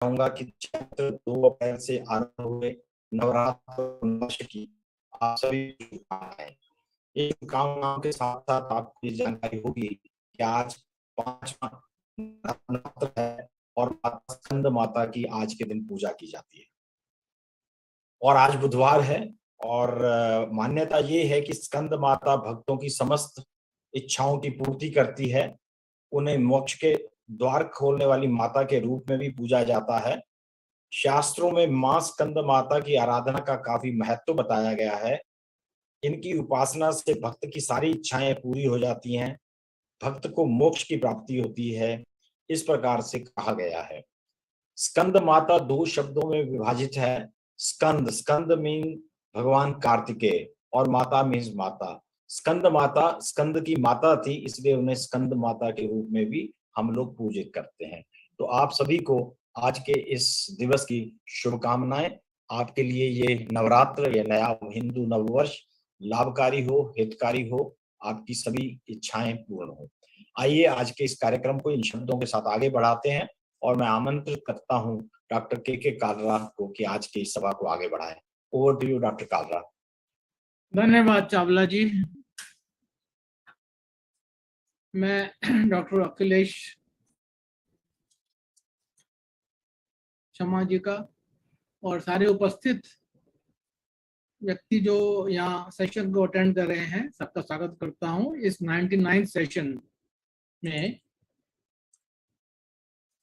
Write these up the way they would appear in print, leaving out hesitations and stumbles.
चाहूंगा कि चैत्र 2 अप्रैल से आरंभ हुए नवरात्र वर्ष की आप सभी शुभकामनाएं। इस शुभकामनाओं के साथ साथ आपको ये जानकारी होगी कि आज 5वां नवरात्र है और माता स्कंद माता की आज के दिन पूजा की जाती है। और आज बुधवार है और मान्यता ये है कि स्कंद माता भक्तों की समस्त इच्छाओं की पूर्ति करती है। उन्हें मोक्ष के द्वार खोलने वाली माता के रूप में भी पूजा जाता है। शास्त्रों में मां स्कंद माता की आराधना का काफी महत्व बताया गया है। इनकी उपासना से भक्त की सारी इच्छाएं पूरी हो जाती हैं, भक्त को मोक्ष की प्राप्ति होती है, इस प्रकार से कहा गया है। स्कंद माता 2 शब्दों में विभाजित है। स्कंद, स्कंद मीन भगवान कार्तिकेय और माता मीन्स माता। स्कंद माता स्कंद की माता थी, इसलिए उन्हें स्कंद माता के रूप में भी हम लोग पूजित करते हैं। तो आप सभी को आज के इस दिवस की शुभकामनाएं। आपके लिए ये नवरात्र या नया हिंदू नववर्ष लाभकारी हो, हितकारी हो, आपकी सभी इच्छाएं पूर्ण हो। आइए आज के इस कार्यक्रम को इन शब्दों के साथ आगे बढ़ाते हैं और मैं आमंत्रित करता हूं डॉक्टर के कालरा को कि आज की इस सभा को आगे बढ़ाएं। Over to you doctor Kalra. धन्यवाद चावला जी। मैं डॉक्टर अखिलेश शर्मा जी का और सारे उपस्थित व्यक्ति जो यहाँ सेशन को अटेंड कर रहे हैं, सबका स्वागत करता हूँ इस 99 सेशन में।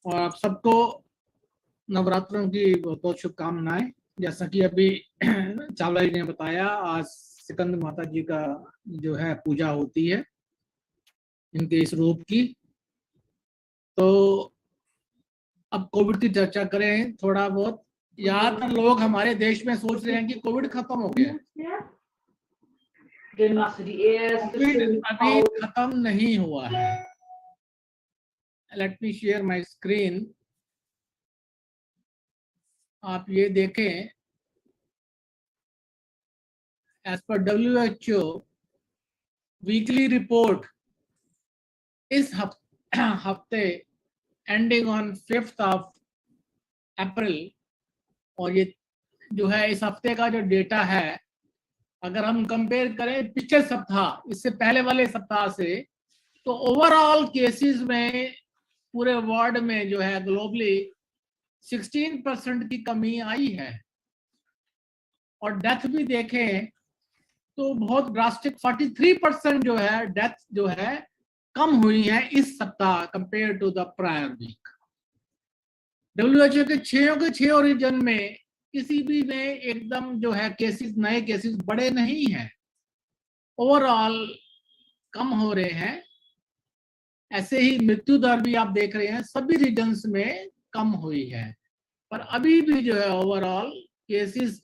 और आप सबको नवरात्रों की बहुत बहुत शुभकामनाएं। जैसा कि अभी चावला जी ने बताया, आज स्कंद माता जी का जो है पूजा होती है, इनके इस रूप की। तो अब कोविड की चर्चा करें थोड़ा बहुत। ज्यादातर लोग हमारे देश में सोच रहे हैं कि कोविड खत्म हो गया। कोविड अभी खत्म नहीं हुआ है। Let me share my screen. आप ये देखें, as per WHO weekly report इस हफ्ते ending on 5th of April, और ये जो है इस हफ्ते का जो डेटा है, अगर हम कंपेयर करें पिछले सप्ताह, इससे पहले वाले सप्ताह से, तो ओवरऑल केसेस में पूरे वर्ल्ड में जो है ग्लोबली 16% की कमी आई है। और डेथ भी देखें तो बहुत ड्रास्टिक 43% जो है डेथ जो है कम हुई है इस सप्ताह compare to the prior week. WHO के 6 ओरिजिन में किसी भी में एकदम जो है केसेस, नए केसेस बड़े नहीं हैं, ओवरऑल कम हो रहे हैं। ऐसे ही मृत्यु दर भी आप देख रहे हैं सभी रीजन्स में कम हुई है। पर अभी भी जो है ओवरऑल केसेस,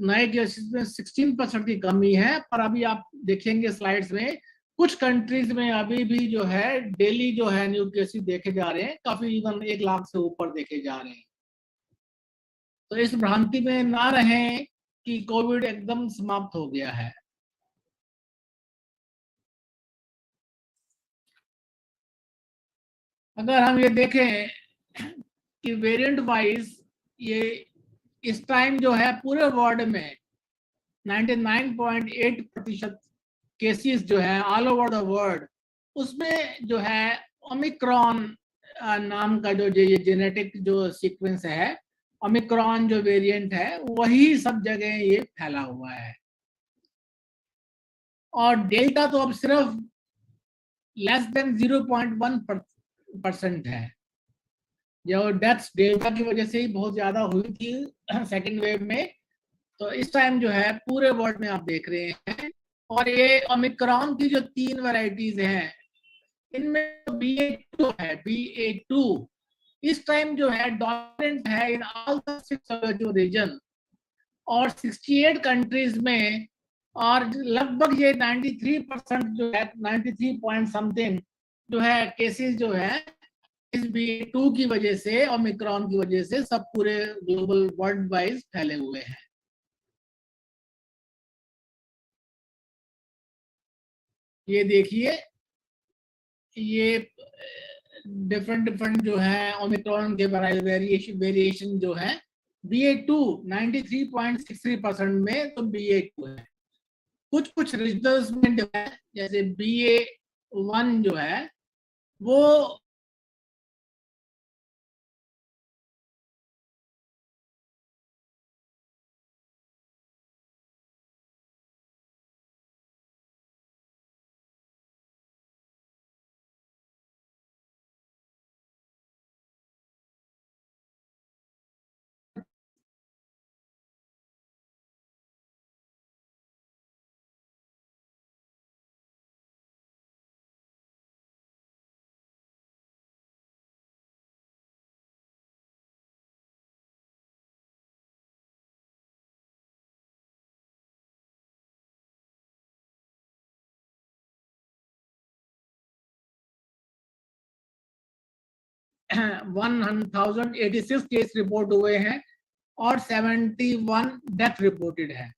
नए केसेस में 16% की कमी है। पर अभी आप देखेंगे स्लाइड्स में, कुछ कंट्रीज में अभी भी जो है डेली जो है न्यू केसेस देखे जा रहे हैं, काफी इवन 1 लाख से ऊपर देखे जा रहे हैं। तो इस भ्रांति में ना रहें कि कोविड एकदम समाप्त हो गया है। अगर हम ये देखें कि वेरिएंट वाइज, ये इस टाइम जो है पूरे वर्ल्ड में 99.8% केसेस जो है ऑल ओवर द वर्ल्ड, उसमें जो है ओमिक्रॉन नाम का जो ये जेनेटिक जो सीक्वेंस है, ओमिक्रॉन जो वेरिएंट है, वही सब जगह ये फैला हुआ है। और डेल्टा तो अब सिर्फ लेस देन 0.1% है। जो डेथ्स डेल्टा की वजह से ही बहुत ज्यादा हुई थी सेकेंड वेव में, तो इस टाइम जो है पूरे वर्ल्ड में आप देख रहे हैं। और ये ओमिक्रॉन की जो 3 वैरायटीज हैं, इनमें BA.2 है, BA.2 इस टाइम जो है डोमिनेंट है इन ऑल द 6 जो रीजन और 68 कंट्रीज में। और लगभग ये 93% जो है, 93 पॉइंट समथिंग जो है केसेस जो है इस BA.2 की वजह से, ओमिक्रॉन की वजह से सब पूरे ग्लोबल वर्ल्ड वाइज फैले हुए हैं। ये देखिए, ये डिफरेंट जो है ओमिक्रॉन के वेरिएशन जो है, BA2 93.63% में तो BA2 है। कुछ रीजनल्स में जो है जैसे BA1 जो है वो 1086 केस रिपोर्ट हुए हैं और 71 डेथ रिपोर्टेड है।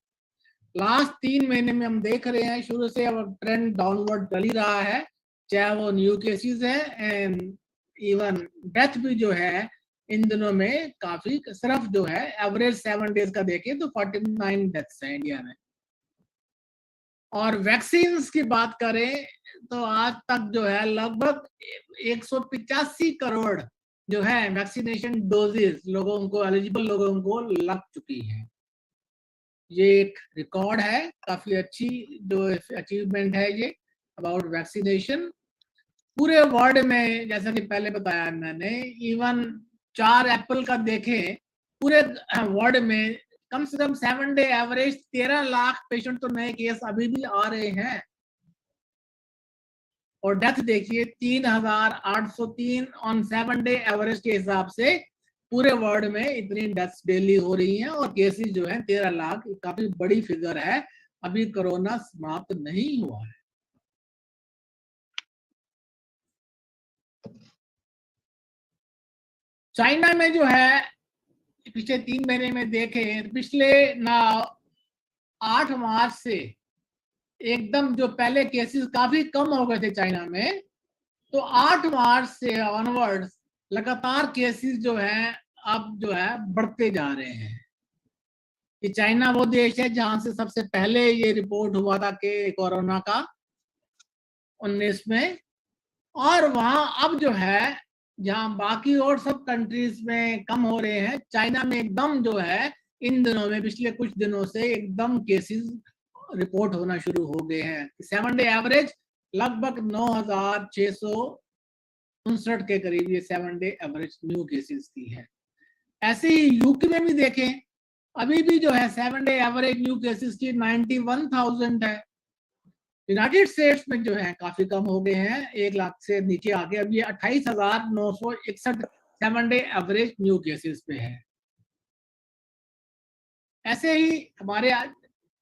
लास्ट 3 महीने में हम देख रहे हैं शुरू से अब ट्रेंड डाउनवर्ड चल ही रहा है, चाहे वो न्यू केसेस है एंड इवन डेथ भी जो है इन दिनों में काफी, सिर्फ जो है एवरेज 7 डेज का देखें तो 49 डेथ्स है इंडिया में। और वैक्सीन की बात करें तो आज तक जो है लगभग 185 करोड़ जो है वैक्सीनेशन डोजेस लोगों को, एलिजिबल लोगों को लग चुकी है। ये एक रिकॉर्ड है, काफी अच्छी जो अचीवमेंट है ये अबाउट वैक्सीनेशन पूरे वर्ल्ड में। जैसा कि पहले बताया मैंने, इवन 4 अप्रैल का देखें पूरे वर्ल्ड में कम से कम 7 डे एवरेज 13 लाख पेशेंट तो नए केस अभी भी आ रहे हैं। और डेथ देखिए 3803 ऑन 7 डे एवरेज के हिसाब से पूरे वर्ल्ड में इतनी डेथ्स डेली हो रही हैं और केसेस जो है 13 लाख, काफी बड़ी फिगर है। अभी कोरोना समाप्त नहीं हुआ है। चाइना में जो है पिछले 3 महीने में देखें, पिछले 8 मार्च से एकदम जो पहले केसेस काफी कम हो गए थे चाइना में, तो 8 मार्च से ऑनवर्ड्स लगातार केसेस जो हैं अब जो है बढ़ते जा रहे हैं। कि चाइना वो देश है जहां से सबसे पहले ये रिपोर्ट हुआ था कि कोरोना का 19 में, और वहां अब जो है जहां बाकी और सब कंट्रीज में कम हो रहे हैं, चाइना में एकदम जो है इन दिनों में पिछले कुछ दिनों से एकदम केसेस रिपोर्ट होना शुरू हो गए हैं। 7 डे एवरेज लगभग 9659 के करीब ये 7 डे एवरेज न्यू केसेस की है। ऐसे ही यूके में भी देखें, अभी भी जो है 7 डे एवरेज न्यू केसेस की 91,000 है। यूनाइटेड स्टेट्स में जो है काफी कम हो गए हैं, 1 लाख से नीचे आ गए। अब ये 28,961 7 डे एवरेज न्यू केसेस पे है। ऐसे ही हमारे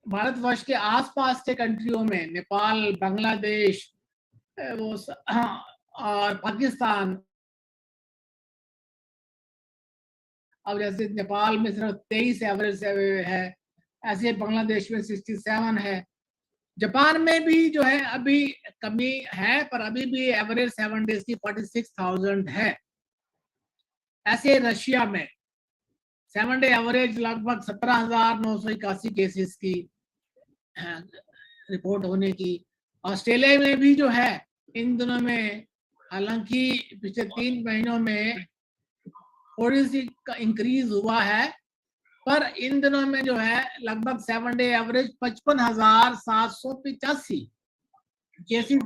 भारतवर्ष के आसपास के कंट्रियों में नेपाल, बांग्लादेश और पाकिस्तान, अब जैसे नेपाल में सिर्फ 23 एवरेज है, ऐसे बांग्लादेश में 67 है। जापान में भी जो है अभी कमी है, पर अभी भी एवरेज 7 डेज की 46,000 है। ऐसे रशिया में 7 डे एवरेज लगभग 17,981 केसेस की रिपोर्ट होने की। ऑस्ट्रेलिया में भी जो है इन दिनों में, हालांकि पिछले 3 महीनों में थोड़ी सी इंक्रीज हुआ है, पर इन दिनों में जो है लगभग 7 day average 55,785 cases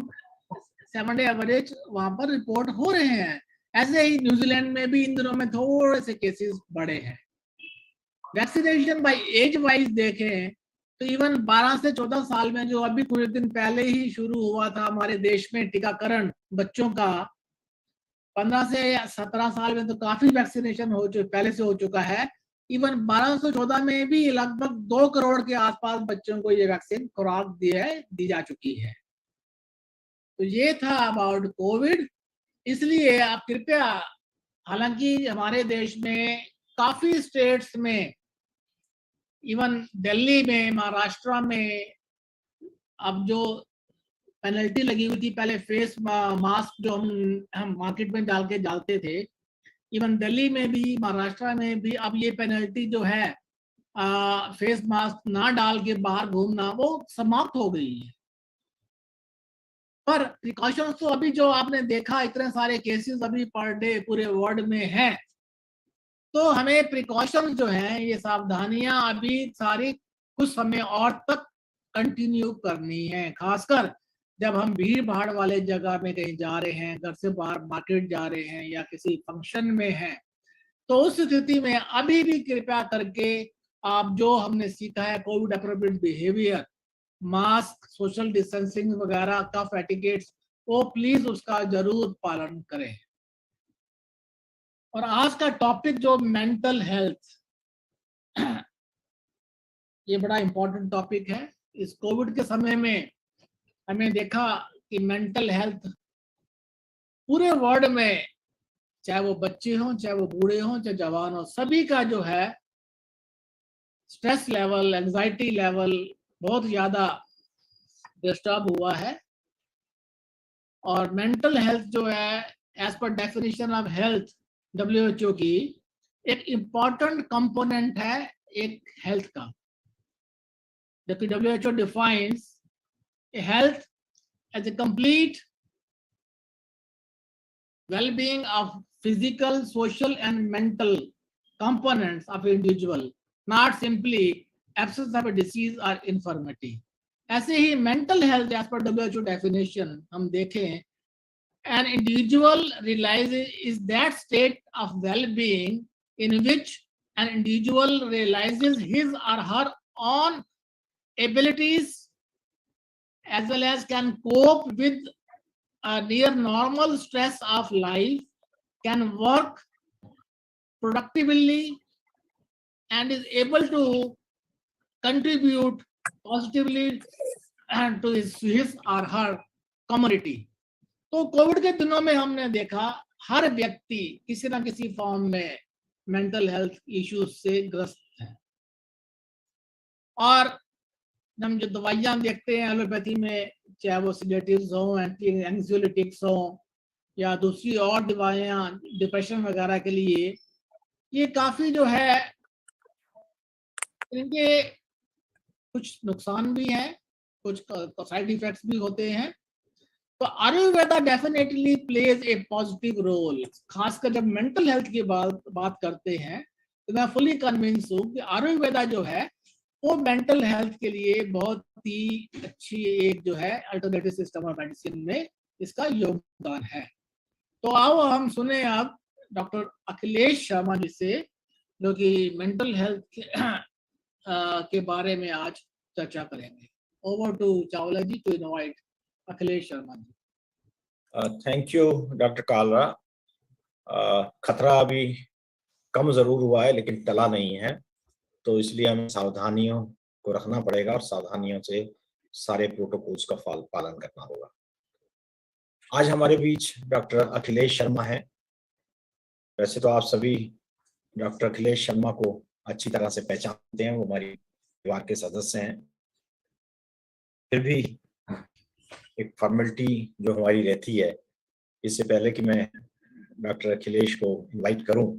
7 day average वहां पर रिपोर्ट हो रहे हैं। ऐसे ही न्यूजीलैंड में भी इन दिनों में थोड़े से केसेस बढ़े हैं। वैक्सीनेशन बाय एज वाइज देखें तो इवन 12 से 14 साल में जो अभी कुछ दिन पहले ही शुरू हुआ था हमारे देश में टीकाकरण बच्चों का, 15 से 17 साल में तो काफी वैक्सीनेशन पहले से हो चुका है। इवन 12 से 14 में भी लगभग 2 करोड़ के आसपास बच्चों को ये वैक्सीन खुराक दी जा चुकी है। तो ये था अबाउट कोविड। इसलिए आप कृपया, हालांकि हमारे देश में काफी स्टेट्स में, इवन दिल्ली में, महाराष्ट्र में अब जो पेनल्टी लगी हुई थी पहले फेस मास्क जो हम मार्केट में डालते थे, इवन दिल्ली में भी, महाराष्ट्र में भी अब ये पेनल्टी जो है फेस मास्क ना डाल के बाहर घूमना, वो समाप्त हो गई है। पर प्रिकॉशंस तो अभी जो आपने देखा, इतने सारे केसेस अभी पर डे पूरे वर्ल्ड में हैं, तो हमें प्रिकॉशंस जो हैं, ये सावधानियां अभी सारी कुछ समय और तक कंटिन्यू करनी है, खासकर जब हम भीड़ भाड़ वाले जगह में कहीं जा रहे हैं, घर से बाहर मार्केट जा रहे हैं या किसी फंक्शन में हैं। तो उस स्थिति में अभी भी कृपया करके आप जो हमने सीखा है Covid appropriate behaviour, mask, social distancing वगैरह, कफ एटिकेट्स, वो प्लीज उसका जरूर पालन करें। और आज का टॉपिक जो मेंटल हेल्थ, ये बड़ा इंपॉर्टेंट टॉपिक है। इस कोविड के समय में हमें देखा कि मेंटल हेल्थ पूरे वर्ल्ड में, चाहे वो बच्चे हों, चाहे वो बूढ़े हों, चाहे जवान हों, सभी का जो है स्ट्रेस लेवल, एंजाइटी लेवल बहुत ज्यादा डिस्टर्ब हुआ है। और मेंटल हेल्थ जो है, as per definition of health WHO की, एक इम्पॉर्टेंट कंपोनेंट है एक हेल्थ का। जबकि WHO defines health as a complete well-being of physical, social and mental components of individual, not simply absence of a disease or infirmity. ऐसे ही mental health as per WHO definition हम देखें, an individual realizes is that state of well-being in which an individual realizes his or her own abilities as well as can cope with a near normal stress of life, can work productively and is able to contribute positively to his or her community. तो Covid के दिनों में हमने देखा हर व्यक्ति किसी ना किसी फॉर्म में मेंटल हेल्थ इश्यूज से ग्रस्त है। और हम जो दवाइयां देखते हैं एलोपैथी में, चाहे वो सिडेटिव्स हो, एंटी एंग्जाइटिक्स हो या दूसरी और दवाइयां डिप्रेशन वगैरह के लिए, ये काफी जो है इनके कुछ नुकसान भी हैं, कुछ साइड इफेक्ट्स भी होते हैं। तो Ayurveda definitely plays a positive role. खासकर जब मेंटल हेल्थ की बात करते हैं तो मैं फुली कन्विंस हूँ कि आयुर्वेदा जो है वो मेंटल हेल्थ के लिए बहुत ही अच्छी एक जो है अल्टरनेटिव सिस्टम ऑफ मेडिसिन में इसका योगदान है। तो आओ हम सुने अब डॉक्टर अखिलेश शर्मा जी से, जो कि मेंटल हेल्थ के बारे में आज चर्चा करेंगे। Over to Chawla ji to invite Akhilesh Sharma ji. Thank you doctor Kalra. खतरा अभी कम जरूर हुआ है लेकिन टला नहीं है, तो इसलिए हमें सावधानियों को रखना पड़ेगा और सावधानियों से सारे प्रोटोकॉल्स का पालन करना होगा। आज हमारे बीच डॉक्टर अखिलेश शर्मा हैं। वैसे तो आप सभी डॉक्टर अखिलेश शर्मा को अच्छी तरह से पहचानते हैं, वो हमारे परिवार के सदस्य हैं। फिर भी एक फॉर्मेलिटी जो हमारी रहती है, इससे पहले कि मैं डॉक्टर अखिलेश को इनवाइट करूं,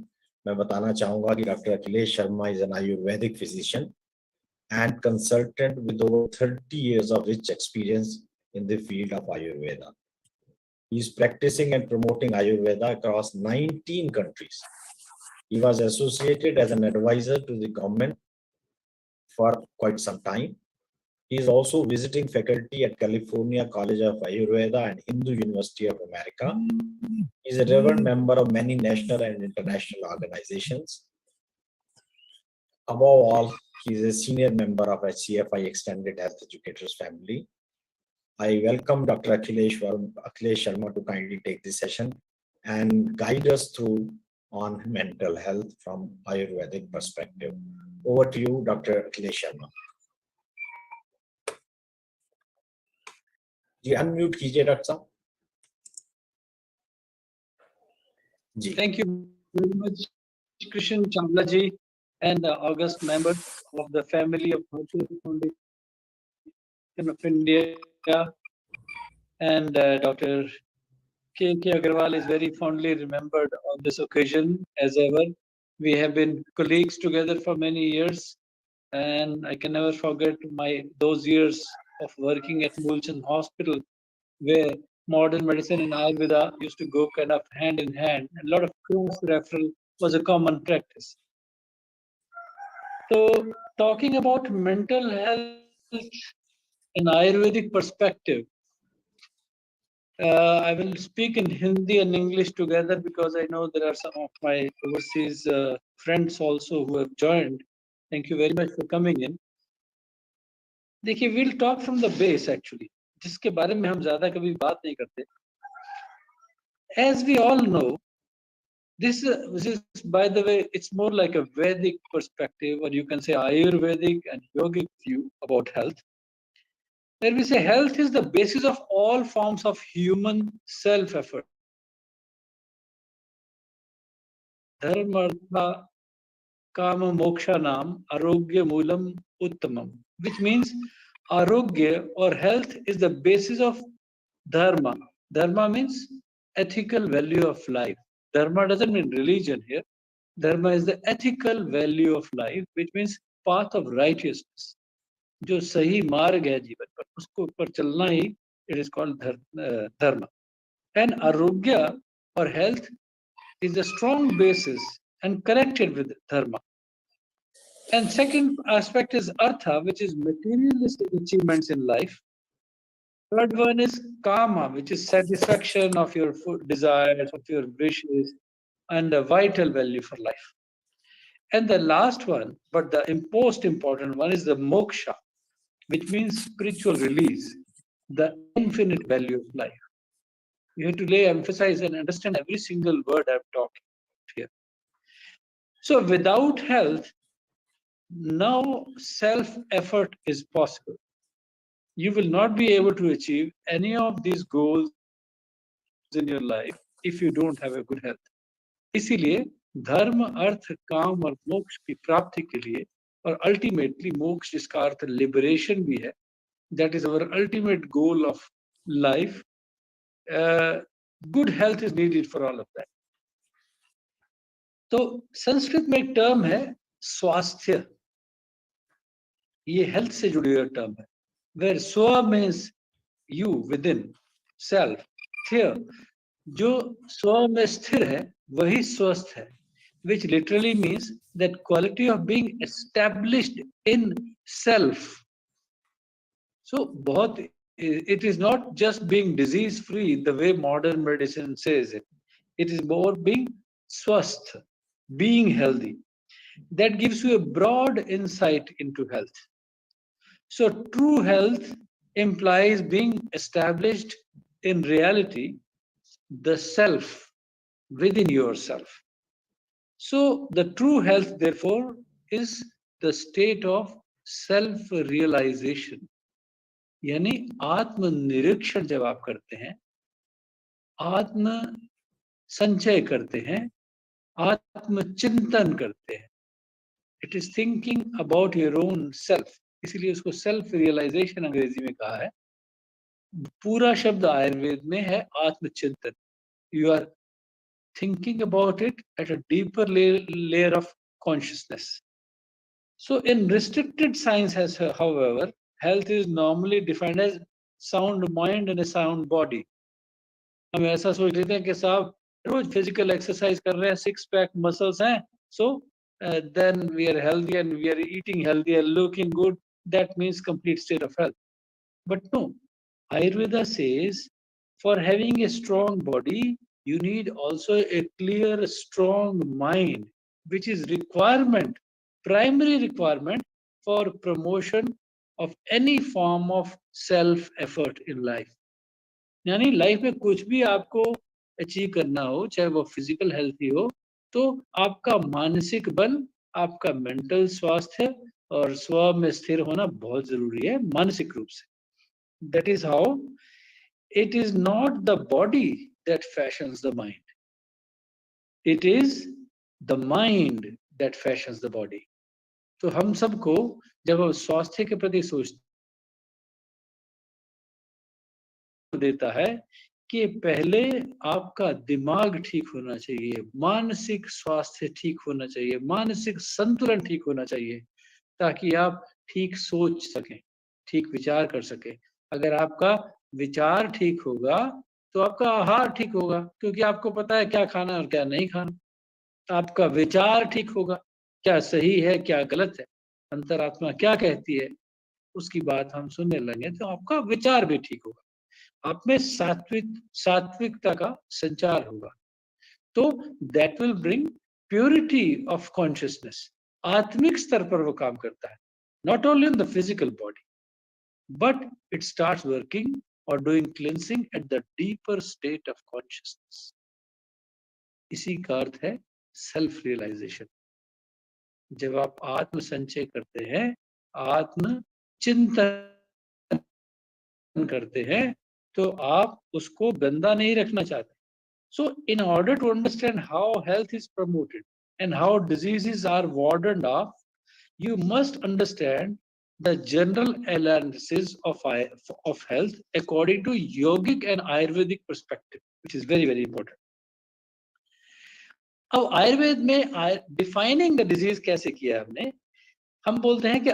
मैं बताना चाहूंगा कि doctor Akhilesh Sharma is an Ayurvedic physician and consultant with over 30 years of rich experience in the field of Ayurveda. He is practicing and promoting Ayurveda across 19 countries. He was associated as an advisor to the government for quite some time. He is also visiting faculty at California College of Ayurveda and Hindu University of America. He is a reverend member of many national and international organizations. Above all, he is a senior member of HCFI Extended Health Educators family. I welcome Dr. Akhilesh Sharma to kindly take this session and guide us through on mental health from Ayurvedic perspective. Over to you, Dr. Akhilesh Sharma. Ji unmute कीजिए doctor साहब जी। Thank you very much, Krishan Chawla ji, and the august members of the family of Bharatiya Foundation of India. and Dr. K. Agarwal is very fondly remembered on this occasion as ever. We have been colleagues together for many years, and I can never forget those years of working at Mulchan Hospital, where modern medicine and Ayurveda used to go kind of hand in hand. A lot of cross referral was a common practice. So, talking about mental health in Ayurvedic perspective, I will speak in Hindi and English together because I know there are some of my overseas friends also who have joined. Thank you very much for coming in. देखिए, we'll talk from the base actually, जिसके बारे में हम ज़्यादा कभी बात नहीं करते. As we all know, this is, by the way, it's more like a Vedic perspective, or you can say Ayurvedic and yogic view about health. Where we say health is the basis of all forms of human self-effort. Dharma Kama Mokshanam Arogya Moolam Uttamam, which means Arogya or health is the basis of Dharma. Dharma means ethical value of life. Dharma doesn't mean religion here. Dharma is the ethical value of life, which means path of righteousness. जो सही मार्ग है जीवन पर, उसको ऊपर चलना ही it is called dharma. And arogya or health is a strong basis and connected with dharma. And second aspect is artha, which is materialistic achievements in life. Third one is kama, which is satisfaction of your desires, of your wishes, and a vital value for life. And the last one, but the most important one, is the moksha, which means spiritual release, the infinite value of life. You have to emphasize and understand every single word I'm talking here. So without health, no self-effort is possible. You will not be able to achieve any of these goals in your life if you don't have a good health. इसीलिए धर्म, अर्थ, काम और मोक्ष की प्राप्ति के लिए, और अल्टीमेटली मोक्ष जिसका अर्थ लिबरेशन भी है, that is our ultimate goal of life, good health is needed for all of that. तो संस्कृत में एक टर्म है स्वास्थ्य, ये हेल्थ से जुड़ी हुई टर्म है, where swa means you within self, here जो स्व में स्थिर है वही स्वस्थ है, which literally means that quality of being established in self. So बहुत, it is not just being disease free the way modern medicine says it. It is more being swasth, being healthy. That gives you a broad insight into health. So true health implies being established in reality, the self within yourself. So the true health, therefore, is the state of self-realization. यानी आत्मनिरीक्षण जब आप करते हैं, आत्म संचय करते हैं, आत्मचिंतन करते हैं. It is thinking about your own self. इसीलिए उसको self realization अंग्रेजी में कहा है. पूरा शब्द आयुर्वेद में है आत्मचिंतन. You are thinking about it at a deeper layer of consciousness. So in restricted science, however, health is normally defined as sound mind and a sound body. हम ऐसा सोच लेते हैं कि साहब रोज फिजिकल एक्सरसाइज कर रहे हैं, सिक्स पैक मसल्स हैं, so then we are healthy and we are eating healthy and looking good. That means complete state of health. But no, Ayurveda says for having a strong body, you need also a clear, strong mind, which is requirement, primary requirement for promotion of any form of self-effort in life. यानी life में कुछ भी आपको achieve करना हो, चाहे वो physical health ही हो, तो आपका मानसिक बल, आपका मेंटल स्वास्थ्य और स्व में स्थिर होना बहुत जरूरी है मानसिक रूप से. That is how it is not the body that fashions the mind. It is the mind that fashions the body. तो हम सबको जब हम स्वास्थ्य के प्रति सोचते देता है कि पहले आपका दिमाग ठीक होना चाहिए, मानसिक स्वास्थ्य ठीक होना चाहिए, मानसिक संतुलन ठीक होना चाहिए, ताकि आप ठीक सोच सकें, ठीक विचार कर सकें। अगर आपका विचार ठीक होगा तो आपका आहार ठीक होगा, क्योंकि आपको पता है क्या खाना और क्या नहीं खाना। आपका विचार ठीक होगा, क्या सही है क्या गलत है, अंतरात्मा क्या कहती है, उसकी बात हम सुनने लगे तो आपका विचार भी ठीक होगा। आप में सात्विकता का संचार होगा, तो that will bring purity of consciousness. आत्मिक स्तर पर वो काम करता है, not only in the physical body, but it starts working or doing cleansing at the deeper state of consciousness. इसी का अर्थ है सेल्फ रियलाइजेशन। जब आप आत्म संचय करते हैं, आत्म चिंतन करते हैं, तो आप उसको गंदा नहीं रखना चाहते। So in order to understand how health is promoted and how diseases are warded off, you must understand the general analysis of health according to yogic and Ayurvedic perspective, which is very, very important. अब आयुर्वेद में defining the disease कैसे किया हमने, हम बोलते हैं कि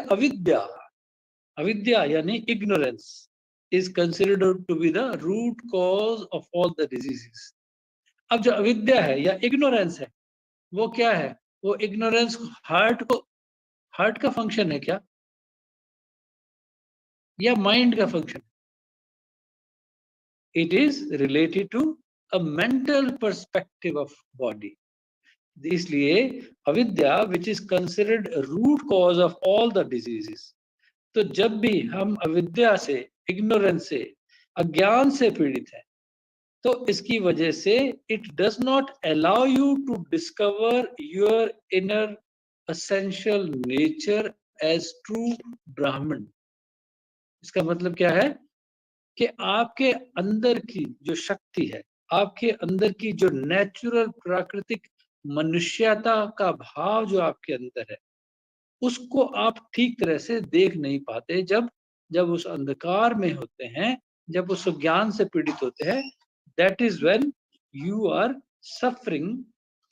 अविद्या यानी ignorance is considered to be the root cause of all the diseases. अब जो अविद्या है या इग्नोरेंस है, वो क्या है? वो इग्नोरेंस हार्ट का फंक्शन है क्या, या माइंड का function? It is related to a mental perspective of body. इसलिए अविद्या which is considered root cause of all the diseases. तो जब भी हम अविद्या से, इग्नोरेंस से, अज्ञान से पीड़ित हैं, तो इसकी वजह से it does not allow you to discover your inner essential nature as true Brahman. इसका मतलब क्या है कि आपके अंदर की जो शक्ति है, आपके अंदर की जो नेचुरल प्राकृतिक मनुष्यता का भाव जो आपके अंदर है, उसको आप ठीक तरह से देख नहीं पाते। जब उस अंधकार में होते हैं, जब उस ज्ञान से पीड़ित होते हैं, that is when you are suffering,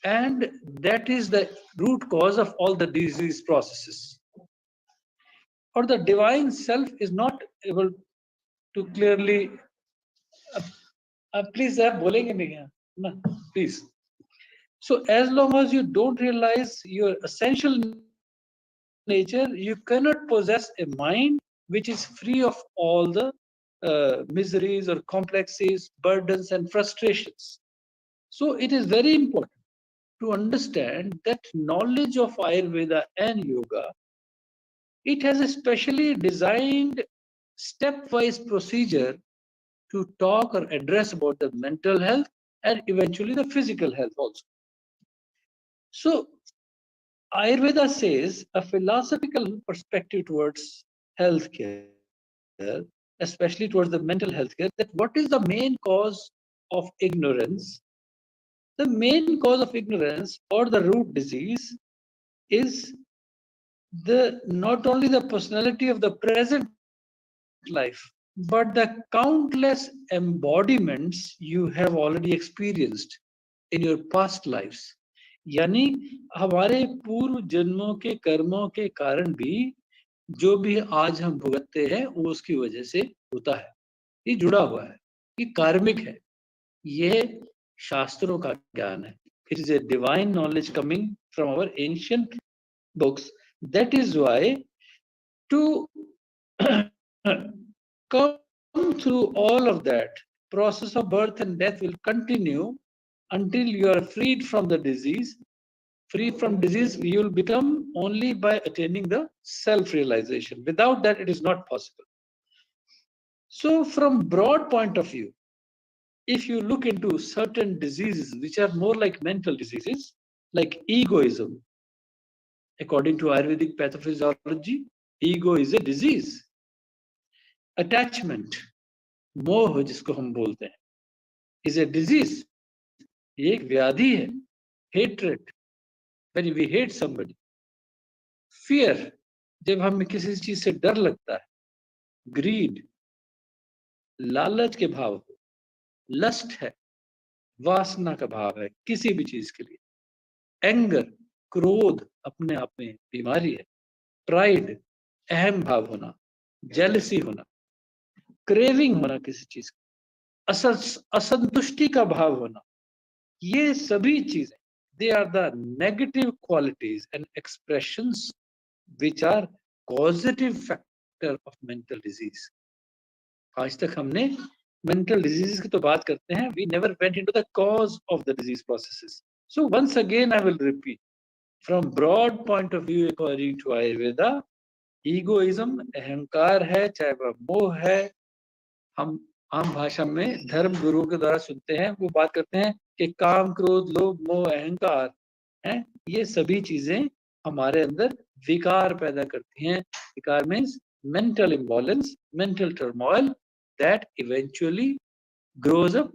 and that is the root cause of all the disease processes. Or the divine self is not able to clearly please आप बोलेंगे नहीं क्या ना, please. So as long as you don't realize your essential nature, you cannot possess a mind which is free of all the miseries or complexes, burdens and frustrations. So it is very important to understand that knowledge of Ayurveda and yoga, it has a specially designed stepwise procedure to talk or address about the mental health and eventually the physical health also. So Ayurveda says a philosophical perspective towards healthcare, especially towards the mental health care, that what is the main cause of ignorance? The main cause of ignorance or the root disease is not only the personality of the present life, but the countless embodiments you have already experienced in your past lives. यानी हमारे पूर्व जन्मों के कर्मों के कारण भी जो भी आज हम भुगतते हैं, वो उसकी वजह से होता है। ये जुड़ा हुआ है, ये कार्मिक है, ये शास्त्रों का ज्ञान है। It is a divine knowledge coming from our ancient books. That is why to come through all of that, process of birth and death will continue until you are freed from the disease. Free from disease, you will become only by attaining the self-realization. Without that, it is not possible. So from broad point of view, if you look into certain diseases which are more like mental diseases, like egoism, according to Ayurvedic pathophysiology, ego is a disease. Attachment, मोह जिसको हम बोलते हैं, is a disease. ये एक व्याधि है. Hatred, when we hate somebody. Fear, जब हमें किसी चीज से डर लगता है. Greed, लालच के भाव हो, लस्ट है, वासना का भाव है किसी भी चीज के लिए, एंगर, क्रोध अपने आप में बीमारी है, प्राइड, अहम भाव होना, जेलसी होना, क्रेविंग होना किसी चीज का, असंतुष्टि का भाव होना, ये सभी चीजें they are the negative qualities and expressions which are causative factor of mental disease. आज तक हमने mental diseases की तो बात करते हैं, we never went into the cause of the disease processes. So once again I will repeat, from broad point of view according to Ayurveda, egoism अहंकार है, चाहे वह मोह है, हम आम भाषा में धर्म गुरु के द्वारा सुनते हैं, वो बात करते हैं कि काम, क्रोध, लोभ, मोह, अहंकार है, ये सभी चीजें हमारे अंदर विकार पैदा करती हैं. विकार means mental imbalance, mental turmoil that eventually grows up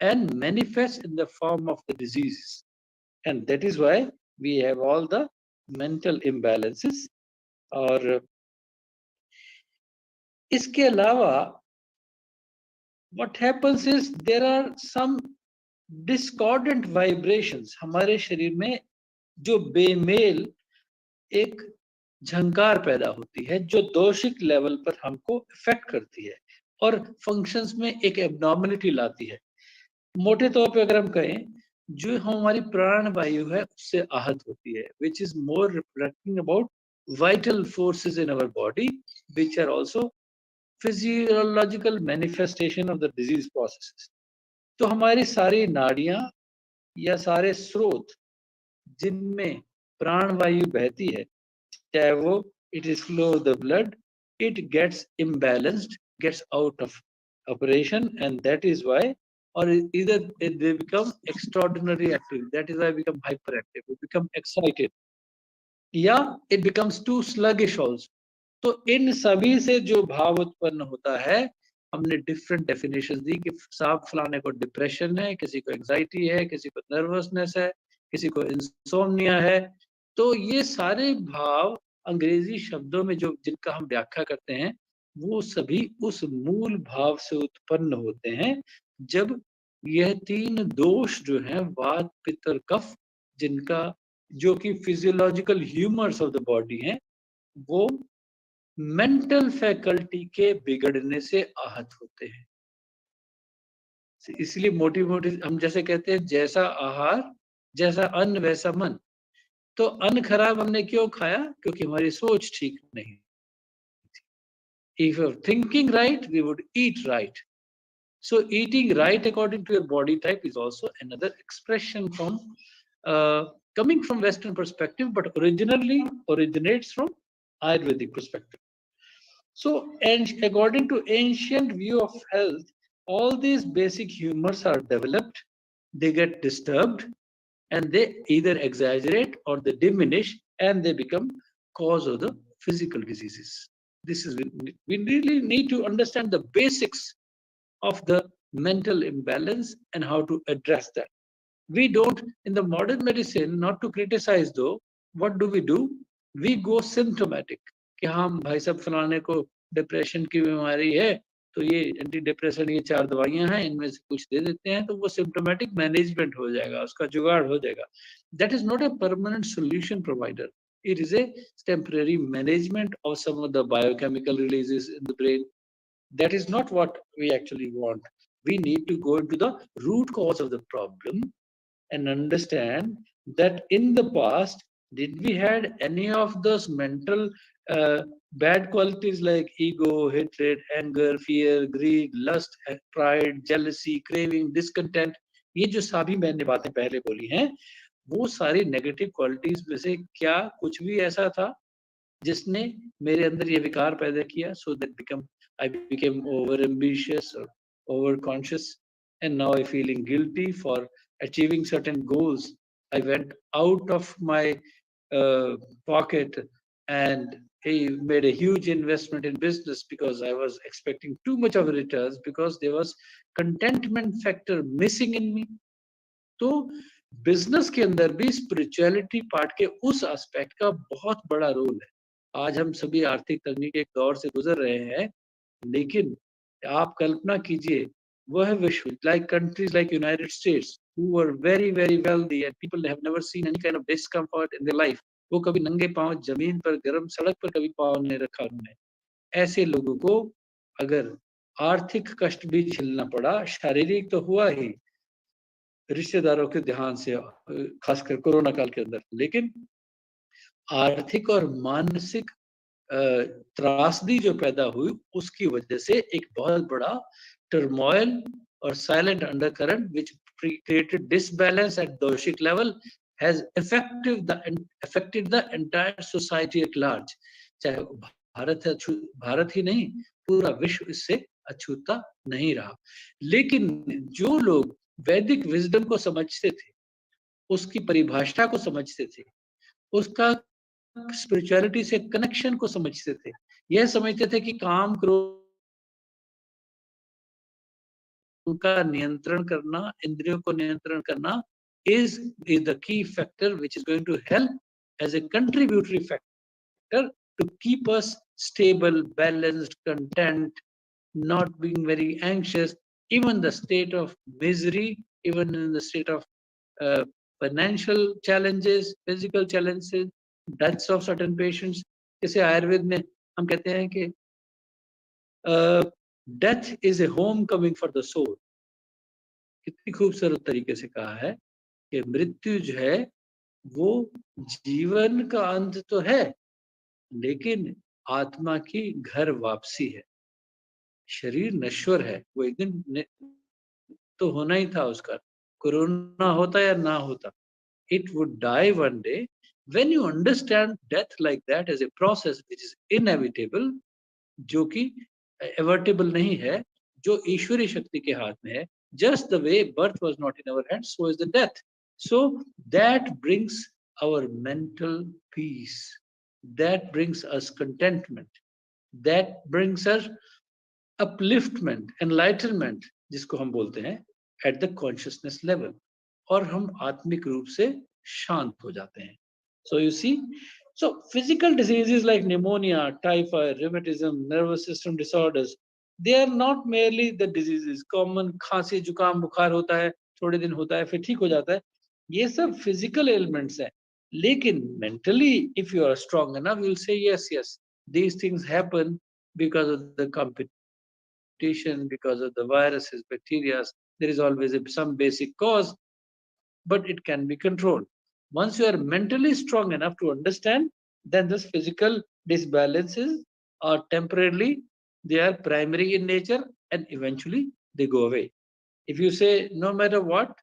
and manifests in the form of the diseases. And that is why we have all the mental imbalances. और इसके अलावा what happens is there are some discordant vibrations. हमारे शरीर में जो बेमेल एक झंकार पैदा होती है, जो दोषिक लेवल पर हमको इफेक्ट करती है और फंक्शंस में एक एबनॉर्मलिटी लाती है. मोटे तौर पे अगर हम कहें, जो हमारी प्राण वायु है उससे आहत होती है, which is more reflecting about vital forces in our body, which are also physiological manifestation of the disease processes. तो हमारी सारी नाड़ियां या सारे स्रोत जिनमें प्राण वायु बहती है, चाहे वो it is flow of the blood, it gets imbalanced, gets out of operation, and that is why, or either they become extraordinary active, that is why they become hyperactive, they become excited, या it becomes too sluggish also. तो इन सभी से जो भाव उत्पन्न होता है, हमने डिफरेंट डेफिनेशन दी कि साहब फलाने को डिप्रेशन है, किसी को एंजाइटी है, किसी को नर्वसनेस है, किसी को इंसोम्निया है. तो ये सारे भाव अंग्रेजी शब्दों में जो जिनका हम व्याख्या करते हैं, वो सभी उस मूल भाव से उत्पन्न होते हैं, जब यह तीन दोष जो हैं, वात, पित्त और कफ, जिनका जो कि physiological humours of the body हैं, वो मेंटल फैकल्टी के बिगड़ने से आहत होते हैं. इसलिए मोटी मोटी हम जैसे कहते हैं, जैसा आहार जैसा अन्न वैसा मन. तो अन्न खराब हमने क्यों खाया? क्योंकि हमारी सोच ठीक नहीं. If you're thinking right, we would eat right. So eating right according to your body type is also another expression from coming from Western perspective, but originally originates from Ayurvedic perspective. So, and according to ancient view of health, all these basic humors are developed, they get disturbed, and they either exaggerate or they diminish, and they become cause of the physical diseases. This is, we really need to understand the basics of the mental imbalance and how to address that. We don't, in the modern medicine, not to criticize though, what do? We go symptomatic. कि हम भाई साहब फलाने को depression की बीमारी है, तो ये एंटी डिप्रेशन, ये 4 दवाइयां हैं, इनमें से कुछ दे देते हैं, तो वो सिम्टोमेटिक मैनेजमेंट हो जाएगा, उसका जुगाड़ हो जाएगा. That is not a permanent solution provider. It is a temporary management of some of the biochemical releases in the brain. That is not what we actually want. We need to go into the root cause of the problem and understand that in the past, did we had any of those mental bad qualities like ego, hatred, anger, fear, greed, lust, pride, jealousy, craving, discontent? ये जो सभी मैंने बातें पहले बोली हैं, वो सारी नेगेटिव क्वालिटीज में से क्या कुछ भी ऐसा था जिसने मेरे अंदर ये विकार पैदा किया? So that I became over ambitious or over conscious, and now I feeling guilty for achieving certain goals. I went out of my pocket and made a huge investment in business because I was expecting too much of returns because there was contentment factor missing in me. तो business के अंदर भी spirituality part के उस aspect का बहुत बड़ा role है. आज हम सभी आर्थिक तंगी के एक दौर से गुजर रहे हैं, लेकिन आप कल्पना कीजिए, वह विश्व, like countries like United States, who are very very wealthy and people have never seen any kind of discomfort in their life, वो कभी नंगे पांव जमीन पर गर्म सड़क पर कभी पांव नहीं रखा उन्होंने। ऐसे लोगों को अगर आर्थिक कष्ट भी झेलना पड़ा, शारीरिक तो हुआ ही, रिश्तेदारों के ध्यान से, खासकर कोरोना काल के अंदर, लेकिन आर्थिक और मानसिक त्रासदी जो पैदा हुई, उसकी वजह से एक बहुत बड़ा टर्मोइल और silent undercurrent which created disbalance at doshic level has affected the entire society at large. चाहे भारत ही नहीं, पूरा विश्व इससे अछूता नहीं रहा। लेकिन जो लोग वैदिक विजडम को समझते थे, उसकी परिभाषा को समझते थे, उसका स्पिरिचुअलिटी से कनेक्शन को समझते थे, यह समझते थे कि काम क्रोध का नियंत्रण करना, इंद्रियों को नियंत्रण करना is the key factor which is going to help as a contributory factor to keep us stable, balanced, content, not being very anxious, even the state of misery, even in the state of financial challenges, physical challenges, deaths of certain patients. जैसे आयुर्वेद में हम कहते हैं कि death is a homecoming for the soul. कितनी खूबसूरत तरीके से कहा है कि मृत्यु जो है वो जीवन का अंत तो है, लेकिन आत्मा की घर वापसी है। शरीर नश्वर है, वो एक दिन तो होना ही था उसका, कोरोना होता या ना होता, it would die one day. When you understand death like that as a process which is inevitable, जो कि avertable नहीं है, जो ईश्वरी शक्ति के हाथ में है, just the way birth was not in our hands, so is the death. So that brings our mental peace, that brings us contentment, that brings us upliftment, enlightenment, जिसको हम बोलते हैं at the consciousness level, और हम आत्मिक रूप से शांत हो जाते हैं। So you see, so physical diseases like pneumonia, typhoid, rheumatism, nervous system disorders, they are not merely the diseases. Common खांसी जुकाम बुखार होता है, थोड़े दिन होता है, फिर ठीक हो जाता है, ये सब physical ailments हैं। लेकिन mentally, if you are strong enough, you will say yes, yes, these things happen because of the competition, because of the viruses, bacteria. There is always some basic cause, but it can be controlled. Once you are mentally strong enough to understand, then this physical disbalances are temporarily, they are primary in nature, and eventually they go away. If you say no matter what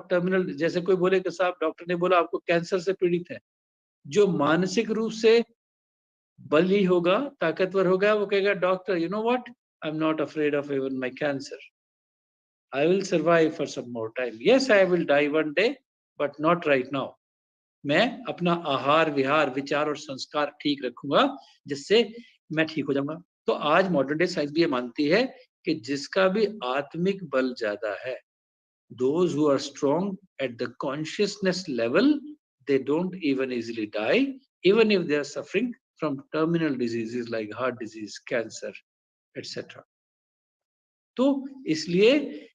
terminal, जैसे कोई बोले कि साहब doctor ने बोला आपको cancer से पीड़ित है, जो मानसिक रूप से बली होगा, ताकतवर होगा, वो कहेगा doctor you know what, I'm not afraid of even my cancer. I will survive for some more time. Yes, I will die one day, but not right now. मैं अपना आहार विहार विचार और संस्कार ठीक रखूंगा, जिससे मैं ठीक हो जाऊंगा। तो आज मॉडर्न डे साइंस भी ये मानती है कि जिसका भी आत्मिक बल ज्यादा है, those who are strong at the consciousness level, they don't even easily die, even if they are suffering from terminal diseases like heart disease, cancer, etc. तो इसलिए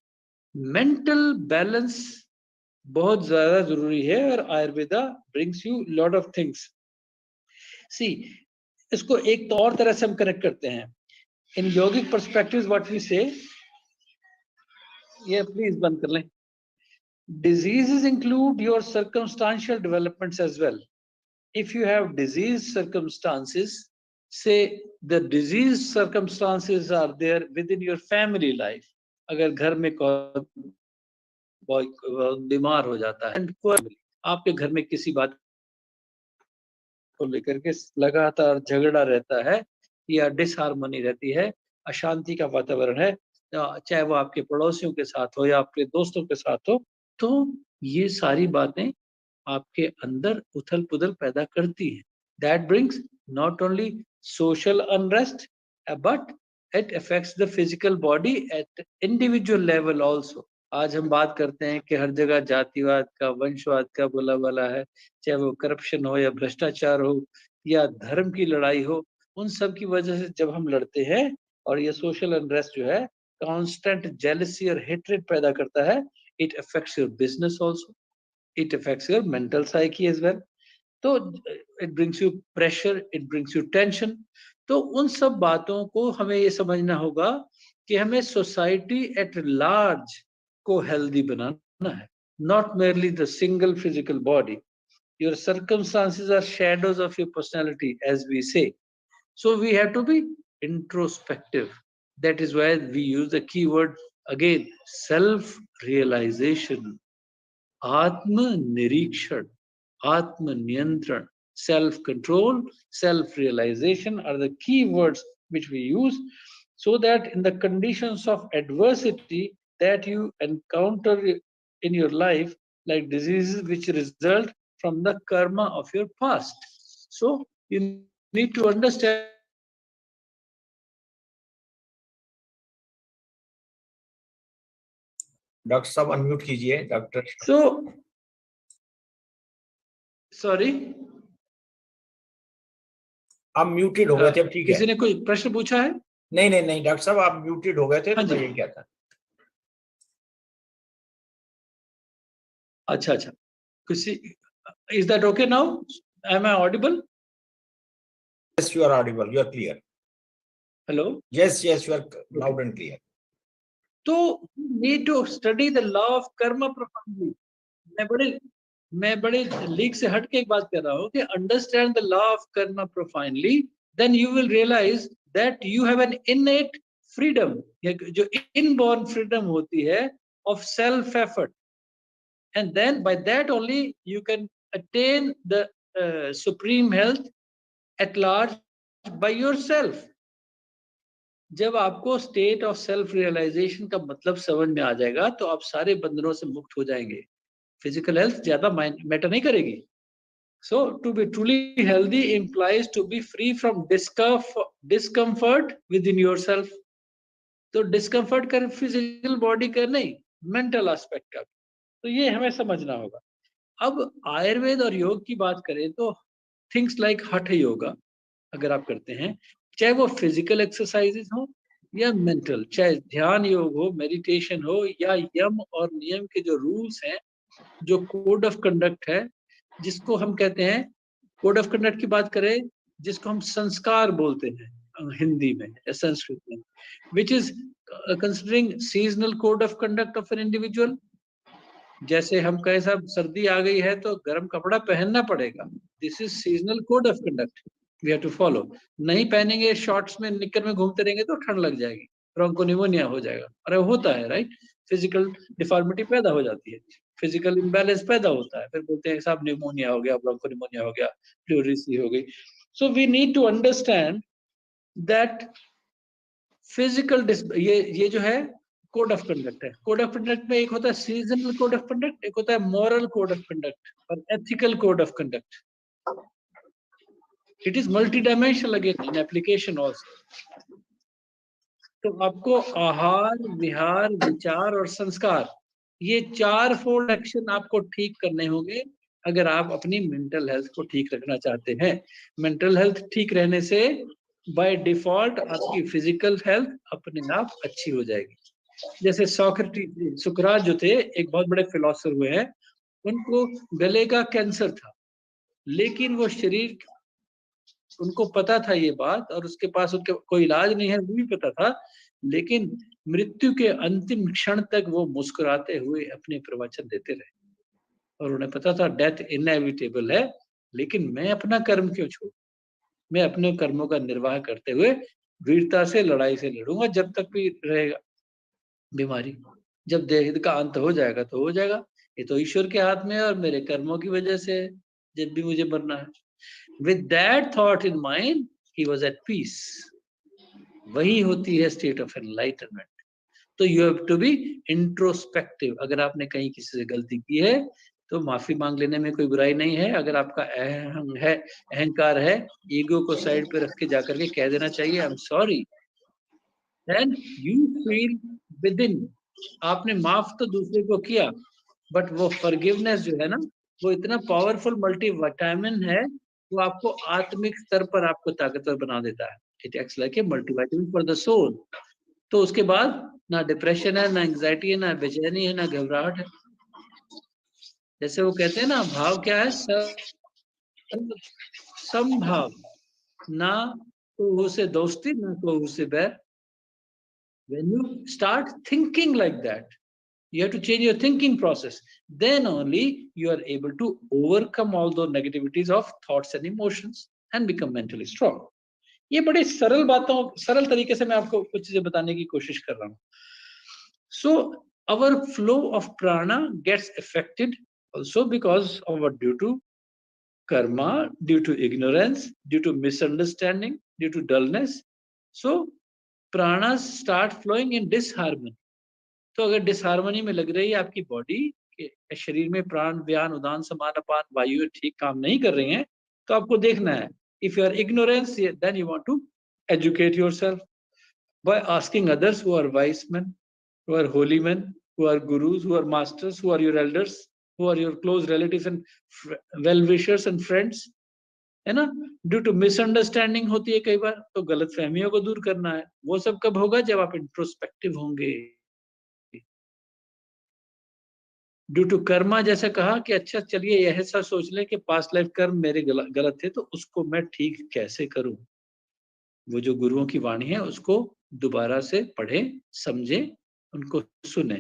मेंटल बैलेंस बहुत ज्यादा जरूरी है, और Ayurveda brings you lot of things. See, इसको एक तो और तरह से हम कनेक्ट करते हैं। इन योगिक पर्सपेक्टिव व्हाट वी से, ये प्लीज बंद कर लें। Diseases include your circumstantial developments as well. If you have disease circumstances, say the disease circumstances are there within your family life. अगर घर में कोई बीमार हो जाता है, आपके घर में किसी बात को लेकर के लगातार झगड़ा रहता है या डिसहार्मनी रहती है, अशांति का वातावरण है, चाहे वो आपके पड़ोसियों के साथ हो या आपके दोस्तों के साथ हो, तो ये सारी बातें आपके अंदर उथल पुथल पैदा करती हैं। That brings not only social unrest, but it affects the physical body at individual level also. आज हम बात करते हैं कि हर जगह जातिवाद का, वंशवाद का बोला वाला है, चाहे वो करप्शन हो या भ्रष्टाचार हो या धर्म की लड़ाई हो, उन सब की वजह से जब हम लड़ते हैं और ये सोशल अनरेस्ट जो है कांस्टेंट जेलसी और हेट्रेड पैदा करता है. It affects your business also, it affects your mental psyche as well. तो it brings you pressure, it brings you tension. तो उन सब बातों को हमें ये समझना होगा कि हमें सोसाइटी एट लार्ज को हेल्दी बनाना है, not merely the single physical body. Your circumstances are shadows of your personality, as we say. So we have to be introspective. That is why we use the keyword again, self-realization. Atma-nirikshan, Atma-niyantran, self-control, self-realization are the key words which we use, so that in the conditions of adversity that you encounter in your life, like diseases which result from the karma of your past. So you need to understand. Doctor साहब unmute कीजिए. Doctor So, sorry, आप muted हो गए थे. अब ठीक है. किसी ने कोई प्रश्न पूछा है? नहीं नहीं नहीं डॉक्टर साहब, आप म्यूटेड हो गए थे. हाँ तो जी. मैं ये क्या था. अच्छा अच्छा. किसी, is that okay now? Am I audible? Yes, you are audible. You are clear. Hello. Yes, yes, you are loud and clear. तो need to study the law of karma profoundly. मैं बड़े लीक से हट के एक बात कर रहा हूँ कि understand the law of karma profoundly, then you will realize that you have an innate freedom, जो inborn freedom होती है of self effort, and then by that only you can attain the supreme health at large by yourself. जब आपको state of self realisation का मतलब समझ में आ जाएगा तो आप सारे बंधनों से मुक्त हो जाएंगे. फिजिकल हेल्थ ज्यादा मैटर नहीं करेगी. So to be truly healthy implies to be free from discomfort within yourself. तो डिस्कम्फर्ट कर फिजिकल बॉडी का नहीं, मेंटल एस्पेक्ट का. तो ये हमें समझना होगा. अब आयुर्वेद और योग की बात करें तो थिंग्स लाइक हठ योगा अगर आप करते हैं, चाहे वो फिजिकल एक्सरसाइजेस हो या मेंटल, चाहे ध्यान योग हो, मेडिटेशन हो, या यम और नियम के जो रूल्स हैं, जो कोड ऑफ कंडक्ट है, जिसको हम कहते हैं, कोड ऑफ कंडक्ट की बात करें जिसको हम संस्कार बोलते हैं हिंदी में या संस्कृत में, which is considering seasonal code of conduct of an individual. जैसे हम कहें साहब सर्दी आ गई है तो गर्म कपड़ा पहनना पड़ेगा. This is seasonal code of conduct we have to follow. नहीं पहनेंगे, शॉर्ट्स में निक्कर में घूमते रहेंगे तो ठंड लग जाएगी, ब्रोंकोनिमोनिया हो जाएगा. अरे होता है, राइट. फिजिकल डिफॉर्मिटी पैदा हो जाती है, फिजिकल इम्बैलेंस पैदा होता है, फिर बोलते हैं साहब निमोनिया हो गया, ब्रोंकोनिमोनिया हो गया, प्लूरिसी हो गई. So we need to understand that physical ये जो है कोड ऑफ कंडक्ट है. कोड ऑफ कंडक्ट में एक होता है सीजनल कोड ऑफ कंडक्ट, एक होता है मॉरल कोड ऑफ कंडक्ट और ethical code of conduct. It is multi dimensional again in application also. तो आपको आहार, विहार, विचार और संस्कार, ये 4 फोल्ड एक्शन आपको ठीक करने होंगे अगर आप अपनी मेंटल हेल्थ को ठीक रखना चाहते हैं. मेंटल हेल्थ ठीक रहने से बाय डिफॉल्ट आपकी फिजिकल हेल्थ अपने आप अच्छी हो जाएगी. जैसे सुकरात जो थे, एक बहुत बड़े फिलोसोफर हुए हैं, उनको गले का कैंसर था, लेकिन वो शरीर, उनको पता था ये बात, और उसके पास उनके कोई इलाज नहीं है वो भी पता था, लेकिन मृत्यु के अंतिम क्षण तक वो मुस्कुराते हुए अपने प्रवचन देते रहे. और उन्हें पता था डेथ इनएविटेबल है, लेकिन मैं अपना कर्म क्यों छोड़ूं, मैं अपने कर्मों का निर्वाह करते हुए वीरता से लड़ाई से लड़ूंगा जब तक भी रहेगा बीमारी. जब देह का अंत हो जाएगा तो हो जाएगा, ये तो ईश्वर के हाथ में है और मेरे कर्मों की वजह से है जब भी मुझे मरना है. With that thought in mind, he was at peace. वही होती है state of enlightenment. तो you have to be introspective. अगर आपने कहीं किसी से गलती की है तो माफी मांग लेने में कोई बुराई नहीं है. अगर आपका अहंकार है, ईगो को साइड पे रख के जाकर के कह देना चाहिए I am sorry. Then you feel within, आपने माफ तो दूसरे को किया, बट वो फॉरगिवनेस जो है ना, वो इतना पावरफुल मल्टीविटामिन है, वो आपको आत्मिक स्तर पर आपको ताकतवर बना देता है. It acts like a multivitamin for the soul. तो उसके बाद ना डिप्रेशन है, ना एंग्जाइटी है, ना बेचैनी है, ना घबराहट है. जैसे वो कहते हैं ना, भाव क्या है? समभाव. ना तो से दोस्ती, ना तो से बैर. When you start thinking like that, you have to change your thinking process. Then only you are able to overcome all those negativities of thoughts and emotions and become mentally strong. ये बड़े सरल तरीके से मैं आपको कुछ चीजें बताने की कोशिश कर रहा हूँ. So our flow of prana gets affected also because of what? Due to karma, due to ignorance, due to misunderstanding, due to dullness. So pranas start flowing in disharmony. तो अगर डिसहार्मनी में लग रही है आपकी बॉडी के शरीर में प्राण, व्यान, उदान, समान, अपान वायु ठीक काम नहीं कर रही हैं, तो आपको देखना है. If you are ignorance, then you want to educate yourself by asking others who are wise men, who are holy men, who are gurus, who are masters, who are your elders, who are your close relatives and well wishers and friends. है ना? Due to misunderstanding होती है कई बार, तो गलत फहमियों को दूर करना है. वो सब कब होगा? जब आप इंट्रोस्पेक्टिव होंगे. ड्यू टू कर्मा, जैसे कहा कि अच्छा चलिए यह ऐसा सोच लें कि पास्ट लाइफ कर्म मेरे गलत थे, तो उसको मैं ठीक कैसे करूं. वो जो गुरुओं की वाणी है उसको दोबारा से पढ़ें, समझें, उनको सुने.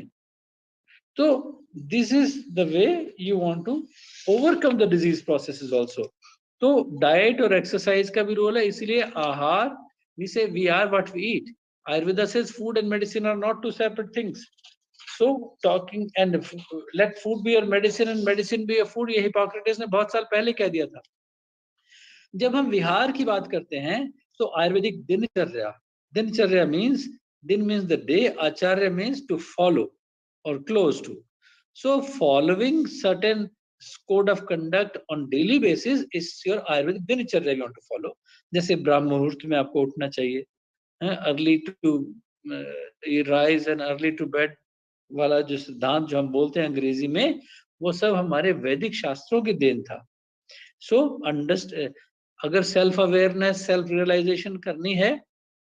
तो this is the way you want to overcome the disease processes also. तो डाइट और एक्सरसाइज का भी रोल है. इसलिए आहार, we say we are what we eat. Ayurveda says food and medicine are not two separate things. So talking and let food be your medicine and medicine be your food, ये Hippocrates ने बहुत साल पहले कह दिया था. जब हम विहार की बात करते हैं तो Ayurvedic dinacharya means, din means the day, acharya means to follow or close to. So following certain code of conduct on daily basis is your Ayurvedic dinacharya you want to follow. जैसे ब्राह्म मुहूर्त में आपको उठना चाहिए, early to rise and early to bed वाला जो सिद्धांत जो हम बोलते हैं अंग्रेजी में, वो सब हमारे वैदिक शास्त्रों की देन था. सो अगर सेल्फ अवेयरनेस, सेल्फ रियलाइजेशन करनी है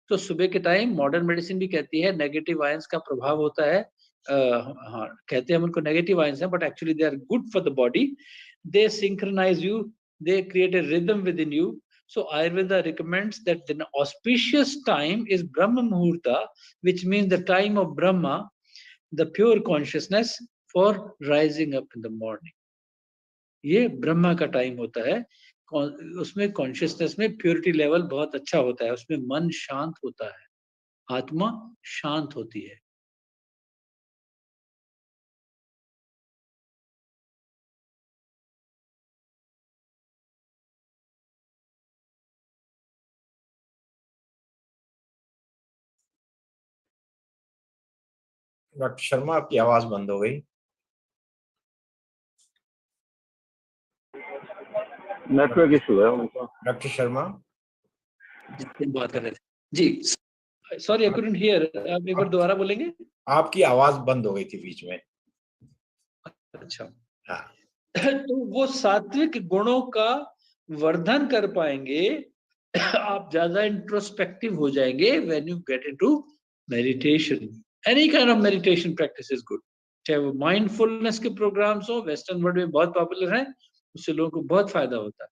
तो सुबह के टाइम, मॉडर्न मेडिसिन भी कहती है नेगेटिव आयंस का प्रभाव होता है. हाँ, कहते हैं हम उनको नेगेटिव आयंस है, but actually they are good for the body. They synchronize you, they create a rhythm within you. So Ayurveda recommends that the auspicious time is Brahma Muhurta, which means the time of Brahma, the pure consciousness for rising up in the morning. ये ब्रह्मा का time होता है. उसमें consciousness में purity level बहुत अच्छा होता है, उसमें मन शांत होता है, आत्मा शांत होती है. डॉक्टर शर्मा, आपकी आवाज बंद हो गई. नेटवर्क इशू है उनका. डॉक्टर शर्मा, बात कर रहे थे जी. Sorry, I couldn't hear. आप एक बार दोबारा बोलेंगे? आपकी आवाज बंद हो गई थी बीच में. अच्छा. हाँ. तो वो सात्विक गुणों का वर्धन कर पाएंगे, आप ज्यादा इंट्रोस्पेक्टिव हो जाएंगे when you get into meditation. Any kind of meditation practice is good. चाहे वो माइंडफुलनेस के प्रोग्राम्स हो, वेस्टर्न वर्ल्ड में बहुत पॉपुलर हैं, उससे लोगों को बहुत फायदा होता है.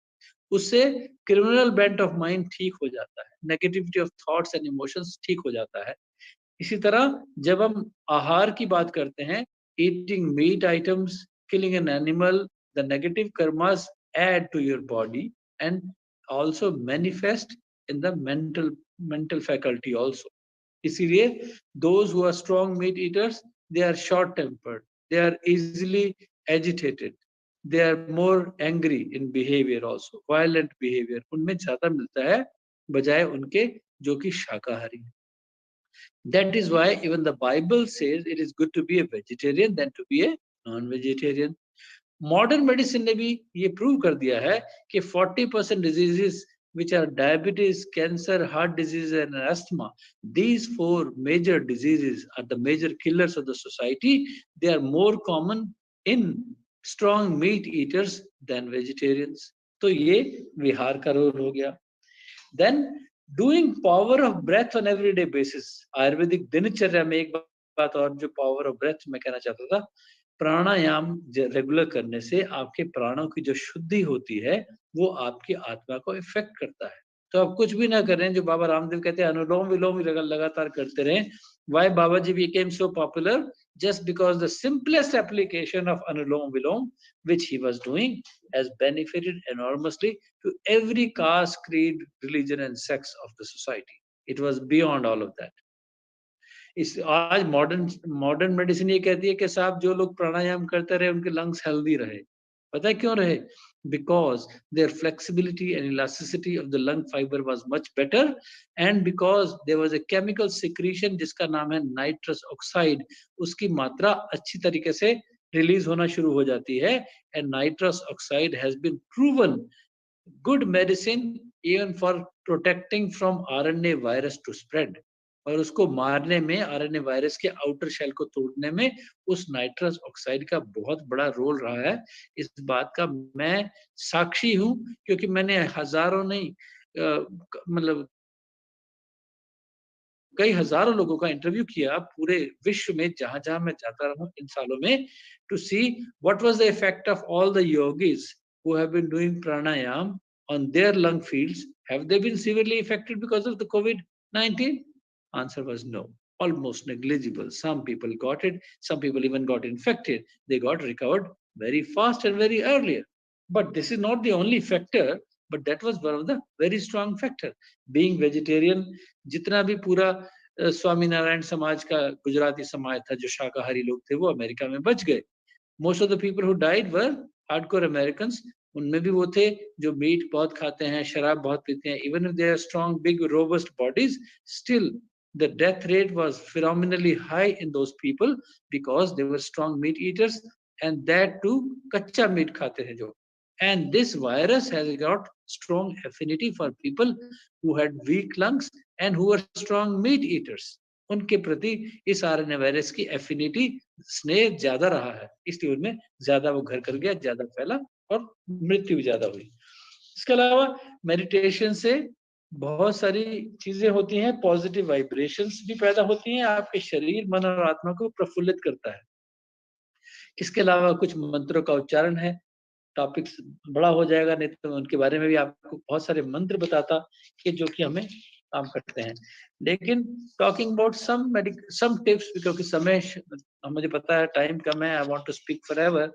उससे क्रिमिनल बेंट ऑफ माइंड ठीक हो जाता है, negativity of thoughts and emotions ठीक हो जाता है. इसी तरह जब हम आहार की बात करते हैं, eating meat items, killing an animal, the negative karmas add to your body and also manifest in the mental faculty also. इसीलिए those who are strong meat eaters, they are short tempered, they are easily agitated, they are more angry in behavior also, violent behavior उनमें ज्यादा मिलता है बजाय उनके जो कि शाकाहारी. That is why even the Bible says it is good to be a vegetarian than to be a non-vegetarian. Modern medicine ने भी ये प्रूव कर दिया है कि 40% diseases which are diabetes, cancer, heart disease and asthma, these 4 major diseases are the major killers of the society. They are more common in strong meat eaters than vegetarians. तो ये विहार का रोल हो गया. Then doing power of breath on everyday basis, Ayurvedic दिनचर्या में एक बात और जो पावर ऑफ ब्रेथ मैं कहना चाहता था, प्राणायाम रेगुलर करने से आपके प्राणों की जो शुद्धि होती है वो आपकी आत्मा को इफेक्ट करता है। तो आप कुछ भी ना करें, जो बाबा रामदेव कहते हैं अनुलोम विलोम लगातार करते रहें। Why Babaji became so popular? Just because the simplest application of Anulom Vilom, which he was doing, has benefited enormously to every caste, creed, religion, and sex of the society. It was beyond all of that. इस आज modern medicine ये कहती है कि साहब जो लोग प्राणायाम करते रहे उनके लंग्स हेल्दी रहे। पता है क्यों रहे? Because their flexibility and elasticity of the lung fiber was much better, and because there was a chemical secretion जिसका नाम है nitrous oxide, उसकी मात्रा अच्छी तरीके से रिलीज होना शुरू हो जाती है, and nitrous oxide has been proven good medicine even for protecting from RNA virus to spread. और उसको मारने में, आरएनए वायरस के आउटर शेल को तोड़ने में उस नाइट्रस ऑक्साइड का बहुत बड़ा रोल रहा है। इस बात का मैं साक्षी हूं, क्योंकि मैंने हजारों नहीं मतलब कई हजारों लोगों का इंटरव्यू किया पूरे विश्व में, जहां जहां मैं जाता रहा इन सालों में, to see what was the effect of all the yogis who have been doing pranayama on their lung fields. Have they been severely affected because of the COVID-19? Answer was no, almost negligible. Some people got it, some people even got infected. They got recovered very fast and very earlier. But this is not the only factor, but that was one of the very strong factor. Being vegetarian, जितना भी पूरा स्वामीनारायण समाज का गुजराती समाज था जो शाकाहारी लोग थे वो अमेरिका में बच गए। Most of the people who died were hardcore Americans. उनमें भी वो थे जो मीट बहुत खाते हैं, शराब बहुत पीते हैं. Even if they are strong, big, robust bodies, still the death rate was phenomenally high in those people because they were strong meat eaters, and that too कच्चा मीट खाते हैं जो. And this virus has got strong affinity for people who had weak lungs and who were strong meat eaters. उनके प्रति इस RNA virus की affinity, स्नेह ज्यादा रहा है, इसलिए उनमें ज्यादा वो घर कर गया, ज्यादा फैला और मृत्यु भी ज्यादा हुई। इसके अलावा मेडिटेशन से बहुत सारी चीजें होती हैं, पॉजिटिव वाइब्रेशंस भी पैदा होती हैं, आपके शरीर, मन और आत्मा को प्रफुल्लित करता है। इसके अलावा कुछ मंत्रों का उच्चारण है, टॉपिक्स बड़ा हो जाएगा, नहीं तो उनके बारे में भी आपको बहुत सारे मंत्र बताता कि जो कि हमें काम करते हैं। लेकिन टॉकिंग अबाउट सम टिप्स, क्योंकि समय मुझे पता है टाइम कम है, I want to speak forever,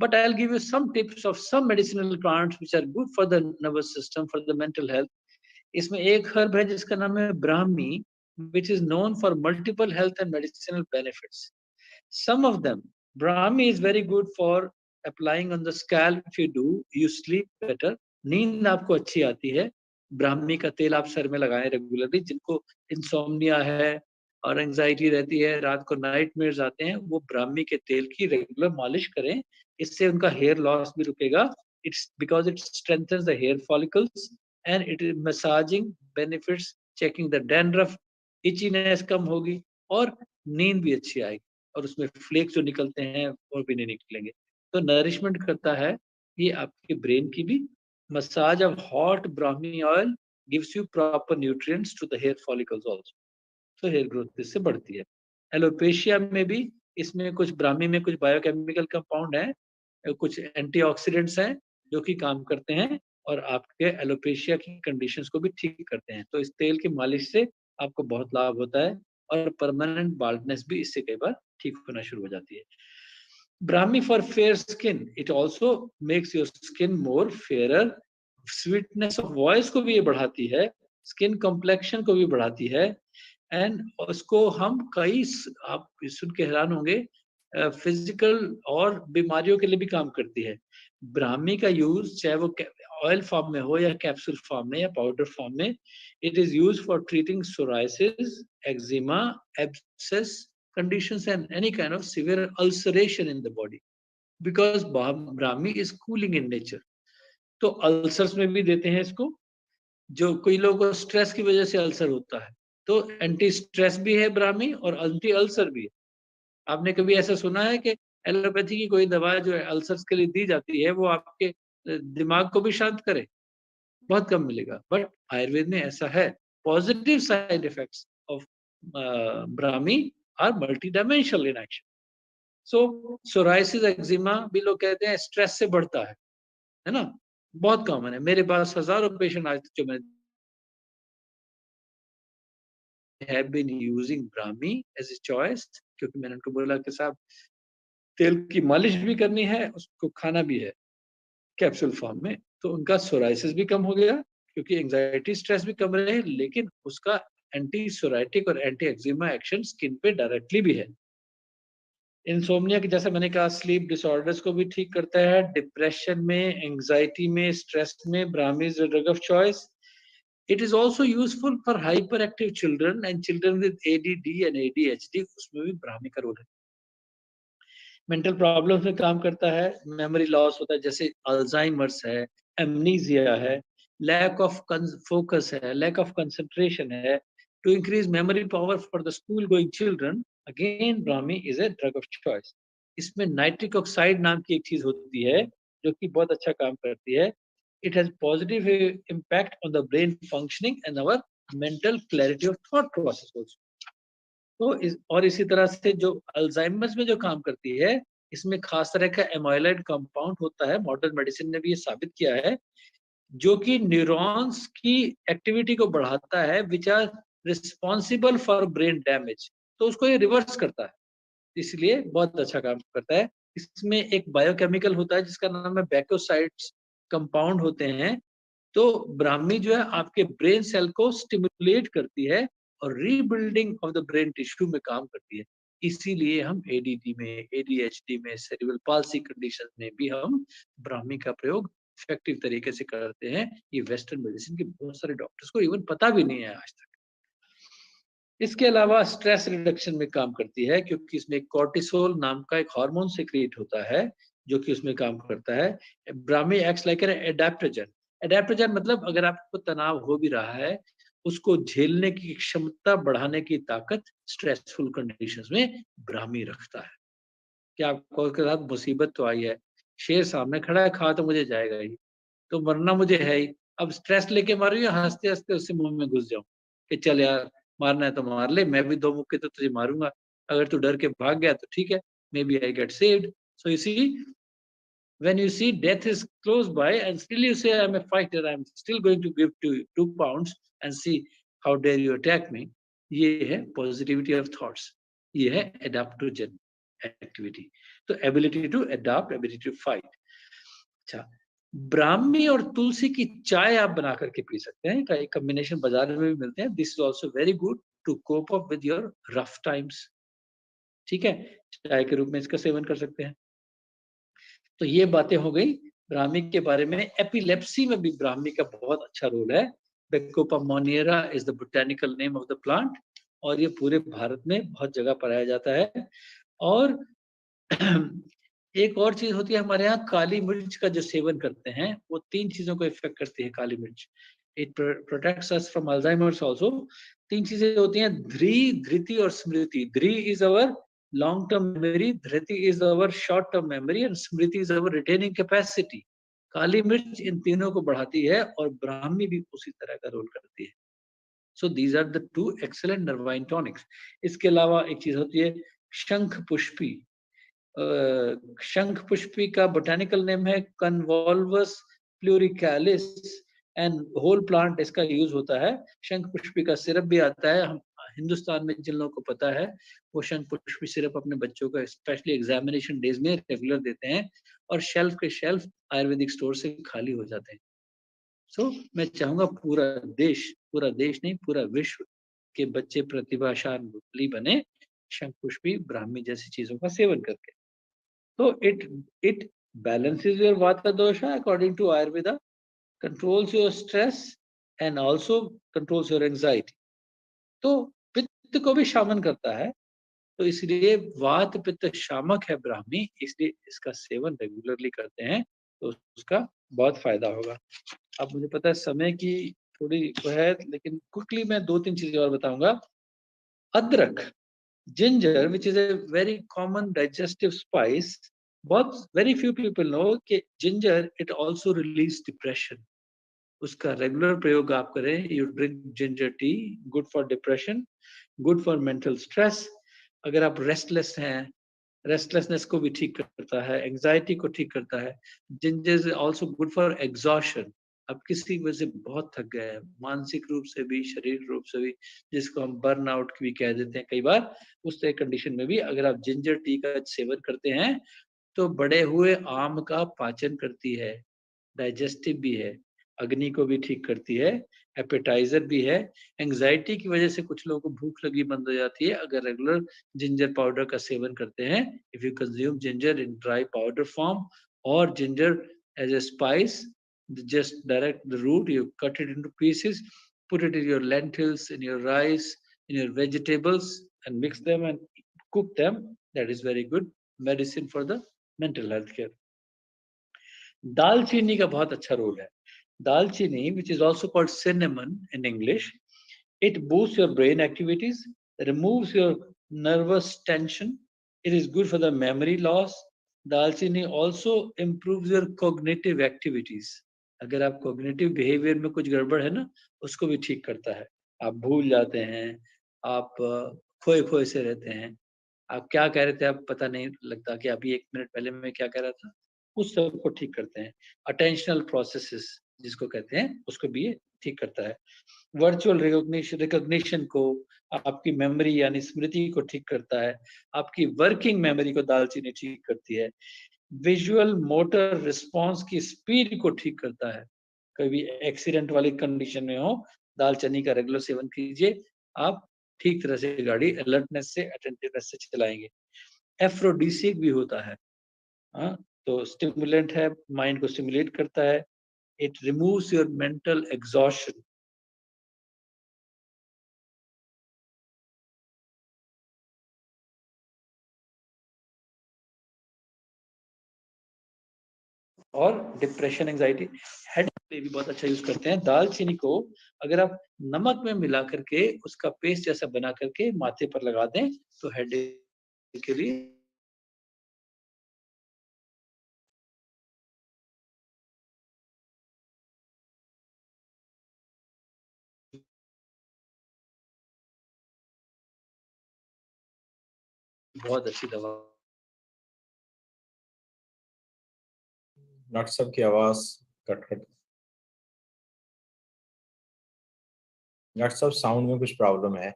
but I will give you some tips of some medicinal plants which are good for the nervous system, for the mental health. इसमें एक herb है जिसका नाम है Brahmi, which is known for multiple health and medicinal benefits. Some of them, Brahmi is very good for applying on the scalp. If you do, you sleep better. नींद आपको अच्छी आती है। ब्राह्मी का तेल आप सर में लगाएं रेगुलरली। जिनको इंसोम्निया है और एंजाइटी रहती है, रात को नाइटमेयर्स आते हैं, वो ब्राह्मी के तेल की रेगुलर मालिश करें। इससे उनका हेयर लॉस भी रुकेगा। It's because it strengthens the hair follicles and it is massaging benefits, checking the dandruff, itchiness कम होगी और नींद भी अच्छी आएगी और उसमें फ्लेक्स जो निकलते हैं वो भी नहीं निकलेंगे। तो नरिशमेंट करता है ये आपके ब्रेन की भी। Massage of hot Brahmi oil gives you proper nutrients to the hair follicles also, तो हेयर ग्रोथ इससे बढ़ती है। एलोपेशिया में भी इसमें कुछ ब्राह्मी में कुछ बायोकेमिकल कंपाउंड है, कुछ एंटीऑक्सीडेंट्स हैं जो कि काम करते हैं और आपके एलोपेशिया की कंडीशंस को भी ठीक करते हैं। तो इस तेल की मालिश से आपको बहुत लाभ होता है और परमानेंट बाल्डनेस भी इससे कई बार ठीक होना शुरू हो जाती है। Brahmi for fair skin, it also makes your skin more fairer. Sweetness of voice को भी ये बढ़ाती है, स्किन कॉम्प्लेक्शन को भी बढ़ाती है, एंड उसको हम कई, आप सुन के हैरान होंगे, फिजिकल और बीमारियों के लिए भी काम करती है। ब्राह्मी का यूज चाहे वो ऑयल फॉर्म में हो या कैप्सूल फॉर्म में या पाउडर फॉर्म में, it is used for treating psoriasis, eczema, abscess conditions and any kind of severe ulceration in the body because Brahmi is cooling in nature. तो ulcers में भी देते हैं इसको। जो कोई लोगों को स्ट्रेस की वजह से अल्सर होता है तो एंटी स्ट्रेस भी है ब्राह्मी और एंटी अल्सर भी है। आपने कभी ऐसा सुना है कि एलोपैथी की कोई दवा जो है अल्सर्स के लिए दी जाती है वो आपके दिमाग को भी शांत करे? बहुत कम मिलेगा, बट आयुर्वेद में ऐसा है। positive side effects of Brahmi are multidimensional in action. So psoriasis, eczema भी लोग कहते हैं स्ट्रेस से बढ़ता है ना, बहुत कॉमन है. मेरे पास हजारों पेशेंट आज जो मैंने have been using Brahmi as a choice, क्योंकि मैंने उनको बोला कि साहब तेल की मालिश भी करनी है, उसको खाना भी है कैप्सूल फॉर्म में, तो उनका सोराइसिस भी कम हो गया क्योंकि एंजाइटी स्ट्रेस भी कम रहे, लेकिन उसका एंटी सोराइटिक और एंटी एक्जिमा एक्शन स्किन पे डायरेक्टली भी है. इंसोम्निया की जैसे मैंने कहा स्लीप डिसऑर्डर्स को भी ठीक करता है. डिप्रेशन में, एंजाइटी में, स्ट्रेस में Brahmi is the drug of choice. It is also useful for hyperactive children and children with ADD and ADHD. उसमें भी ब्राह्मी का रोल है. मेंटल प्रॉब्लम्स में काम करता है. मेमोरी लॉस होता है जैसे अल्जाइमर्स है, एमनीजिया है, लैक ऑफ फोकस है, लैक ऑफ कंसंट्रेशन है. To increase memory power for the school going children, again Brahmi is a drug of choice. इसमें नाइट्रिक ऑक्साइड नाम की एक चीज होती है जो कि बहुत अच्छा काम करती है. It has positive impact on the brain functioning and our mental clarity of thought process also. तो और इसी तरह से जो अल्जाइमर्स में जो काम करती है, इसमें खास तरह का एमाइलॉइड कंपाउंड होता है. मॉडर्न मेडिसिन ने भी ये साबित किया है, जो कि न्यूरॉन्स की एक्टिविटी को बढ़ाता है, which are responsible for brain damage. तो उसको ये रिवर्स करता है, इसलिए बहुत अच्छा काम करता है. इसमें एक बायोकेमिकल होता है जिसका नाम है बैकोसाइड्स कंपाउंड होते हैं. तो ब्राह्मी जो है आपके ब्रेन सेल को स्टिमुलेट करती है और rebuilding of the brain tissue में काम करती है. इसीलिए हम एडीडी में, एडीएचडी में, सेरिब्रल पाल्सी कंडीशन में भी हम ब्राह्मी का प्रयोग इफेक्टिव तरीके से करते हैं. ये वेस्टर्न मेडिसिन के बहुत सारे डॉक्टर्स को इवन पता भी नहीं है आज तक. इसके अलावा स्ट्रेस रिडक्शन में काम करती है क्योंकि इसमें कॉर्टिसोल नाम का एक हार्मोन सिक्रीट होता है जो कि उसमें काम करता है. Brahmi acts like an adaptogen. Adaptogen मतलब अगर आपको तनाव हो भी रहा है, उसको झेलने की क्षमता बढ़ाने की ताकत स्ट्रेसफुल कंडीशंस में ब्राह्मी रखता है. क्या आपको उसके साथ मुसीबत तो आई है, शेर सामने खड़ा है, खा तो मुझे जाएगा ही, तो मरना मुझे है ही. अब स्ट्रेस लेके मारू या हंसते हंसते उससे मुंह में घुस जाऊं कि चल यार मारना है तो मार ले, मैं भी 2 मुक्के तो तुझे मारूंगा, अगर तू डर के भाग गया तो ठीक है, maybe I get saved. So you see, when you see death is close by and still you say I'm a fighter, I'm still going to give to you 2 pounds and see how dare you attack me. ये है positivity of thoughts, ये है adaptogen activity. तो ability to adapt, ability to fight. अच्छा, ब्राह्मी और तुलसी की चाय आप बना करके पी सकते हैं. का एक कॉम्बिनेशन बाजार में भी मिलते हैं. This is also very good to cope up with your rough times. ठीक है, चाय के रूप में इसका सेवन कर सकते हैं. तो ये बातें हो गई ब्राह्मी के बारे में. एपिलेप्सी में भी ब्राह्मी का बहुत अच्छा रोल है. Bacopa monnieri is the botanical name of the plant और ये पूरे भारत में बहुत जगह पाया जाता है. और एक और चीज होती है हमारे यहाँ, काली मिर्च का जो सेवन करते हैं वो 3 चीजों को इफेक्ट करती है काली मिर्च. It protects us from Alzheimer's also. 3 चीजें होती हैं, ध्री, धृति और स्मृति. Dhri is our long term memory, dhriti is our short term memory and smriti is our retaining capacity. काली मिर्च इन तीनों को बढ़ाती है और ब्राह्मी भी उसी तरह का रोल करती है. So these are the 2 excellent nervine tonics. इसके अलावा एक चीज होती है शंख पुष्पी. शंख पुष्पी का बोटेनिकल नेम है कन्वॉल्वस प्लूरिकैलिस एंड होल प्लांट इसका यूज होता है. शंख पुष्पी का सिरप भी आता है. हम हिंदुस्तान में जिन लोगों को पता है वो शंख पुष्पी सिरप अपने बच्चों को स्पेशली एग्जामिनेशन डेज में रेगुलर देते हैं और शेल्फ के शेल्फ आयुर्वेदिक स्टोर से खाली हो जाते हैं. सो मैं चाहूंगा पूरा देश नहीं, पूरा विश्व के बच्चे प्रतिभाशाली बने शंख पुष्पी ब्राह्मी जैसी चीजों का सेवन करके. So it balances your vata dosha according to Ayurveda, controls your stress and also controls your anxiety. तो पित्त को भी शामन करता है, तो इसलिए वात पित्त शामक है ब्राह्मी, इसलिए इसका सेवन रेगुलरली करते हैं तो उसका बहुत फायदा होगा. अब मुझे पता है समय की थोड़ी वो है, लेकिन क्विकली मैं 2-3 चीजें और बताऊंगा. अदरक, ginger, which is a very common digestive spice, but very few people know कि ginger it also relieves depression. उसका रेगुलर प्रयोग आप करें। You drink ginger tea, good for depression, good for mental stress. अगर आप रेस्टलेस हैं, restlessness को भी ठीक करता है, एंजाइटी को ठीक करता है। Ginger is also good for exhaustion. अब किसी वजह से बहुत थक गए हैं, मानसिक रूप से भी, शारीरिक रूप से भी, जिसको हम बर्न आउट भी कह देते हैं कई बार, उस तरह कंडीशन में भी अगर आप जिंजर टी का सेवन करते हैं तो बड़े हुए आम का पाचन करती है, डाइजेस्टिव भी है, अग्नि को भी ठीक करती है, एपेटाइजर भी है। एंजाइटी की वजह से कुछ लोगों को भूख लगी बंद हो जाती है, अगर रेगुलर जिंजर पाउडर का सेवन करते हैं, if you consume ginger in dry powder form or ginger as a spice, just direct the root, you cut it into pieces, put it in your lentils, in your rice, in your vegetables, and mix them and cook them. That is very good medicine for the mental health care. दालचीनी का बहुत अच्छा role है। दालचीनी, which is also called cinnamon in English, it boosts your brain activities, removes your nervous tension. It is good for the memory loss. दालचीनी also improves your cognitive activities. अगर आप cognitive behavior में कुछ गड़बड़ है ना, उसको भी ठीक करता है। आप भूल जाते हैं, आप खोए खोए से रहते हैं, आप क्या कह रहे थे आप पता नहीं लगता कि अभी 1 मिनट पहले मैं क्या कह रहा था, उस सब को ठीक करते हैं। अटेंशनल प्रोसेसेस जिसको कहते हैं, उसको भी ये ठीक करता है। वर्चुअल रिकॉग्निशन को, आपकी मेमोरी यानी स्मृति को ठीक करता है, आपकी वर्किंग मेमोरी को दालचीनी ठीक करती है। विजुअल मोटर रिस्पॉन्स की स्पीड को ठीक करता है। कभी एक्सीडेंट वाली कंडीशन में हो, दालचीनी का रेगुलर सेवन कीजिए, आप ठीक तरह से गाड़ी अलर्टनेस से, अटेंटिवनेस से चलाएंगे। एफ्रोडीसिक भी होता है, हाँ, तो स्टिमुलेंट है, माइंड को स्टिमुलेट करता है। It removes your mental exhaustion. और डिप्रेशन, एंजाइटी, हेड पे भी बहुत अच्छा यूज करते हैं। दालचीनी को अगर आप नमक में मिला करके उसका पेस्ट जैसा बना करके माथे पर लगा दें तो हेड के लिए बहुत अच्छी दवा। डॉक्टर साहब की आवाज कट कट। डॉक्टर साहब साउंड में कुछ प्रॉब्लम है।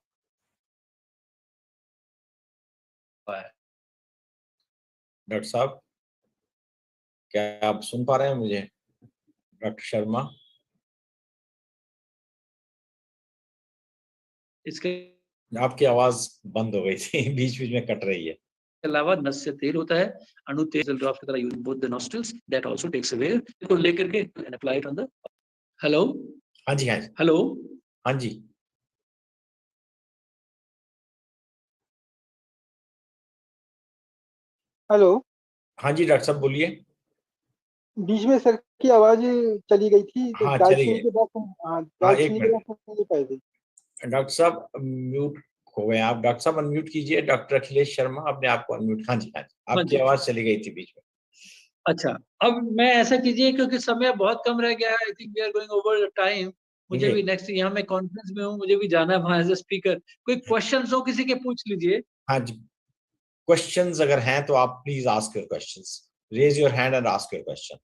डॉक्टर साहब, क्या आप सुन पा रहे हैं मुझे? डॉक्टर शर्मा, इसके आपकी आवाज बंद हो गई थी, बीच बीच में कट रही है। अलावा नस से तेल होता है, अणु तेल ड्रॉप की तरह use both the nostrils, that also takes away, इसको लेकर के and apply it on the. Hello, हाँ जी, हाँ जी, हेलो, हाँ जी। हेलो। हाँ जी डॉक्टर साहब बोलिए। बीच में सर की आवाज चली गई थी, तो हाँ, चली दालचीनी गई। के बाद हाँ, दालचीनी एक के बाद मिनट। सुन नहीं पाए थे। डॉक्टर साहब म्यूट हो गए आप। डॉक्टर साहब अनम्यूट कीजिए। डॉक्टर अखिलेश शर्मा, अपने आप को अनम्यूट। हाँ जी, हाँ जी, हाँ आपकी जी। आवाज चली गई थी बीच में। अच्छा, अब मैं ऐसा कीजिए क्योंकि समय बहुत कम रह गया है, I think we are going over time. मुझे भी नेक्स्ट, यहाँ मैं कॉन्फ्रेंस में हूँ, मुझे भी जाना है वहां एज ए स्पीकर। कोई क्वेश्चंस हो किसी के पूछ लीजिए। हाँ जी, क्वेश्चंस अगर हैं तो आप please ask your questions. Raise your hand and ask your question.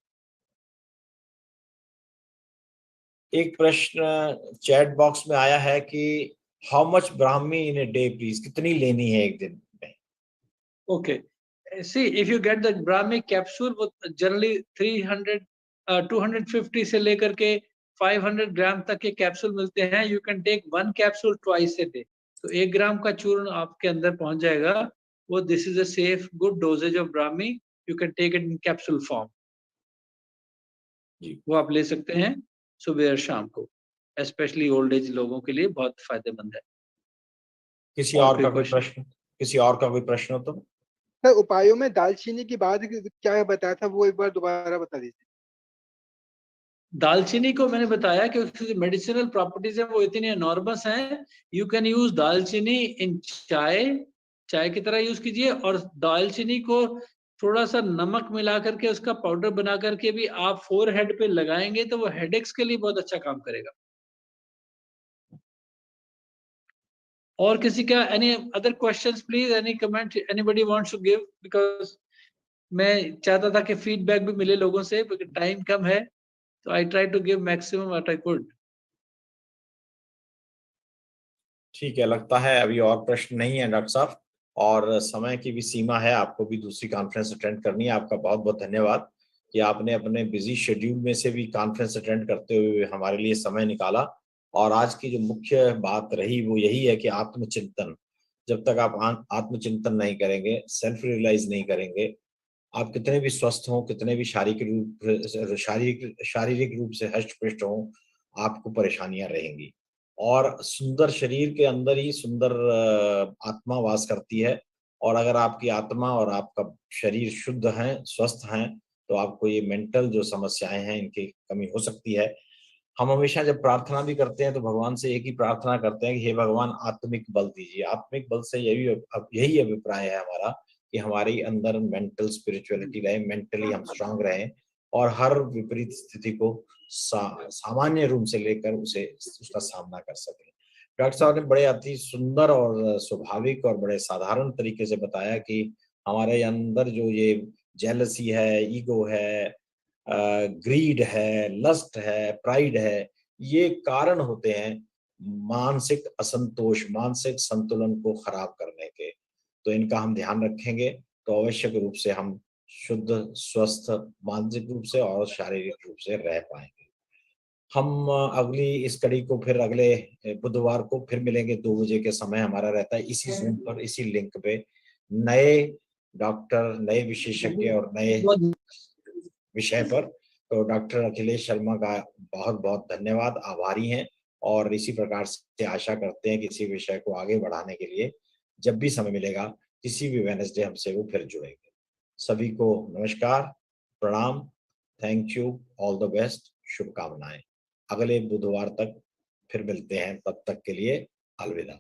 एक प्रश्न चैट बॉक्स में आया है कि how much Brahmi in a day please, कितनी लेनी है एक दिन में? Okay, see if you get the Brahmi capsule, वो जनरली 300 250 से लेकर के 500 ग्राम तक के कैप्सूल मिलते हैं। You can take 1 capsule twice a day, तो 1 ग्राम का चूर्ण आपके अंदर पहुंच जाएगा। वो this is a safe good dosages of Brahmi, you can take it in capsule form. वो आप ले सकते हैं सुबह और शाम को, स्पेशली ओल्ड एज लोगों के लिए बहुत फायदेमंद है। किसी और और कोई का कोई क्वेश्चन? प्रश्न? किसी और का कोई प्रश्न हो तो? सर उपायों में दालचीनी के बाद क्या बताया था, वो एक बार दोबारा बता दीजिए। दालचीनी को मैंने बताया कि उसकी मेडिसिनल प्रॉपर्टीज है वो इतनी एनॉर्मस हैं। यू कैन यूज दालचीनी इन चाय, चाय की तरह यूज कीजिए, और दालचीनी को थोड़ा सा नमक मिला करके उसका पाउडर बना करके भी आप फोरहेड पे लगाएंगे तो वो हेडेक्स के लिए बहुत अच्छा काम करेगा। और किसी का any other questions please, any comment anybody wants to give, because मैं चाहता था कि फीडबैक भी मिले लोगों से, बिकॉज टाइम कम है, तो I try to give maximum what I could. ठीक है, लगता है अभी और प्रश्न नहीं है डॉक्टर साहब, और समय की भी सीमा है, आपको भी दूसरी कॉन्फ्रेंस अटेंड करनी है। आपका बहुत बहुत धन्यवाद कि आपने अपने बिजी शेड्यूल में से भी कॉन्फ्रेंस अटेंड करते हुए हमारे लिए समय निकाला। और आज की जो मुख्य बात रही वो यही है कि आत्मचिंतन, जब तक आप आत्मचिंतन नहीं करेंगे, सेल्फ रियलाइज नहीं करेंगे, आप कितने भी स्वस्थ हों, कितने भी शारीरिक रूप से हष्ट पुष्ट हों, आपको परेशानियां रहेंगी। और सुंदर शरीर के अंदर ही सुंदर आत्मा वास करती है। और अगर आपकी आत्मा और आपका शरीर शुद्ध हैं, स्वस्थ हैं, तो आपको ये मेंटल जो समस्याएं हैं इनकी कमी हो सकती है। हम हमेशा जब प्रार्थना भी करते हैं तो भगवान से एक ही प्रार्थना करते हैं कि हे भगवान आत्मिक बल दीजिए। आत्मिक बल से यही अभिप्राय है हमारा कि हमारे अंदर मेंटल स्पिरिचुअलिटी रहे, मेंटली हम स्ट्रांग रहें और हर विपरीत स्थिति को सामान्य रूप से लेकर उसका सामना कर सकें। डॉक्टर साहब ने बड़े अति सुंदर और स्वाभाविक और बड़े साधारण तरीके से बताया कि हमारे अंदर जो ये जेलसी है, ईगो है, ग्रीड है, लस्ट है, प्राइड है, ये कारण होते हैं मानसिक असंतोष, मानसिक संतुलन को खराब करने के। तो इनका हम ध्यान रखेंगे तो आवश्यक रूप से हम शुद्ध, स्वस्थ, मानसिक रूप से और शारीरिक रूप से रह पाएंगे। हम अगली इस कड़ी को फिर अगले बुधवार को फिर मिलेंगे। 2 बजे के समय हमारा रहता है इसी जूम पर, इसी लिंक पे, नए डॉक्टर, नए विशेषज्ञ और नए विषय पर। तो डॉक्टर अखिलेश शर्मा का बहुत बहुत धन्यवाद, आभारी हैं। और इसी प्रकार से आशा करते हैं कि इसी विषय को आगे बढ़ाने के लिए जब भी समय मिलेगा किसी भी वेडनेसडे हमसे वो फिर जुड़ेंगे। सभी को नमस्कार, प्रणाम, thank you, all the best, शुभकामनाएं। अगले बुधवार तक फिर मिलते हैं, तब तक के लिए अलविदा।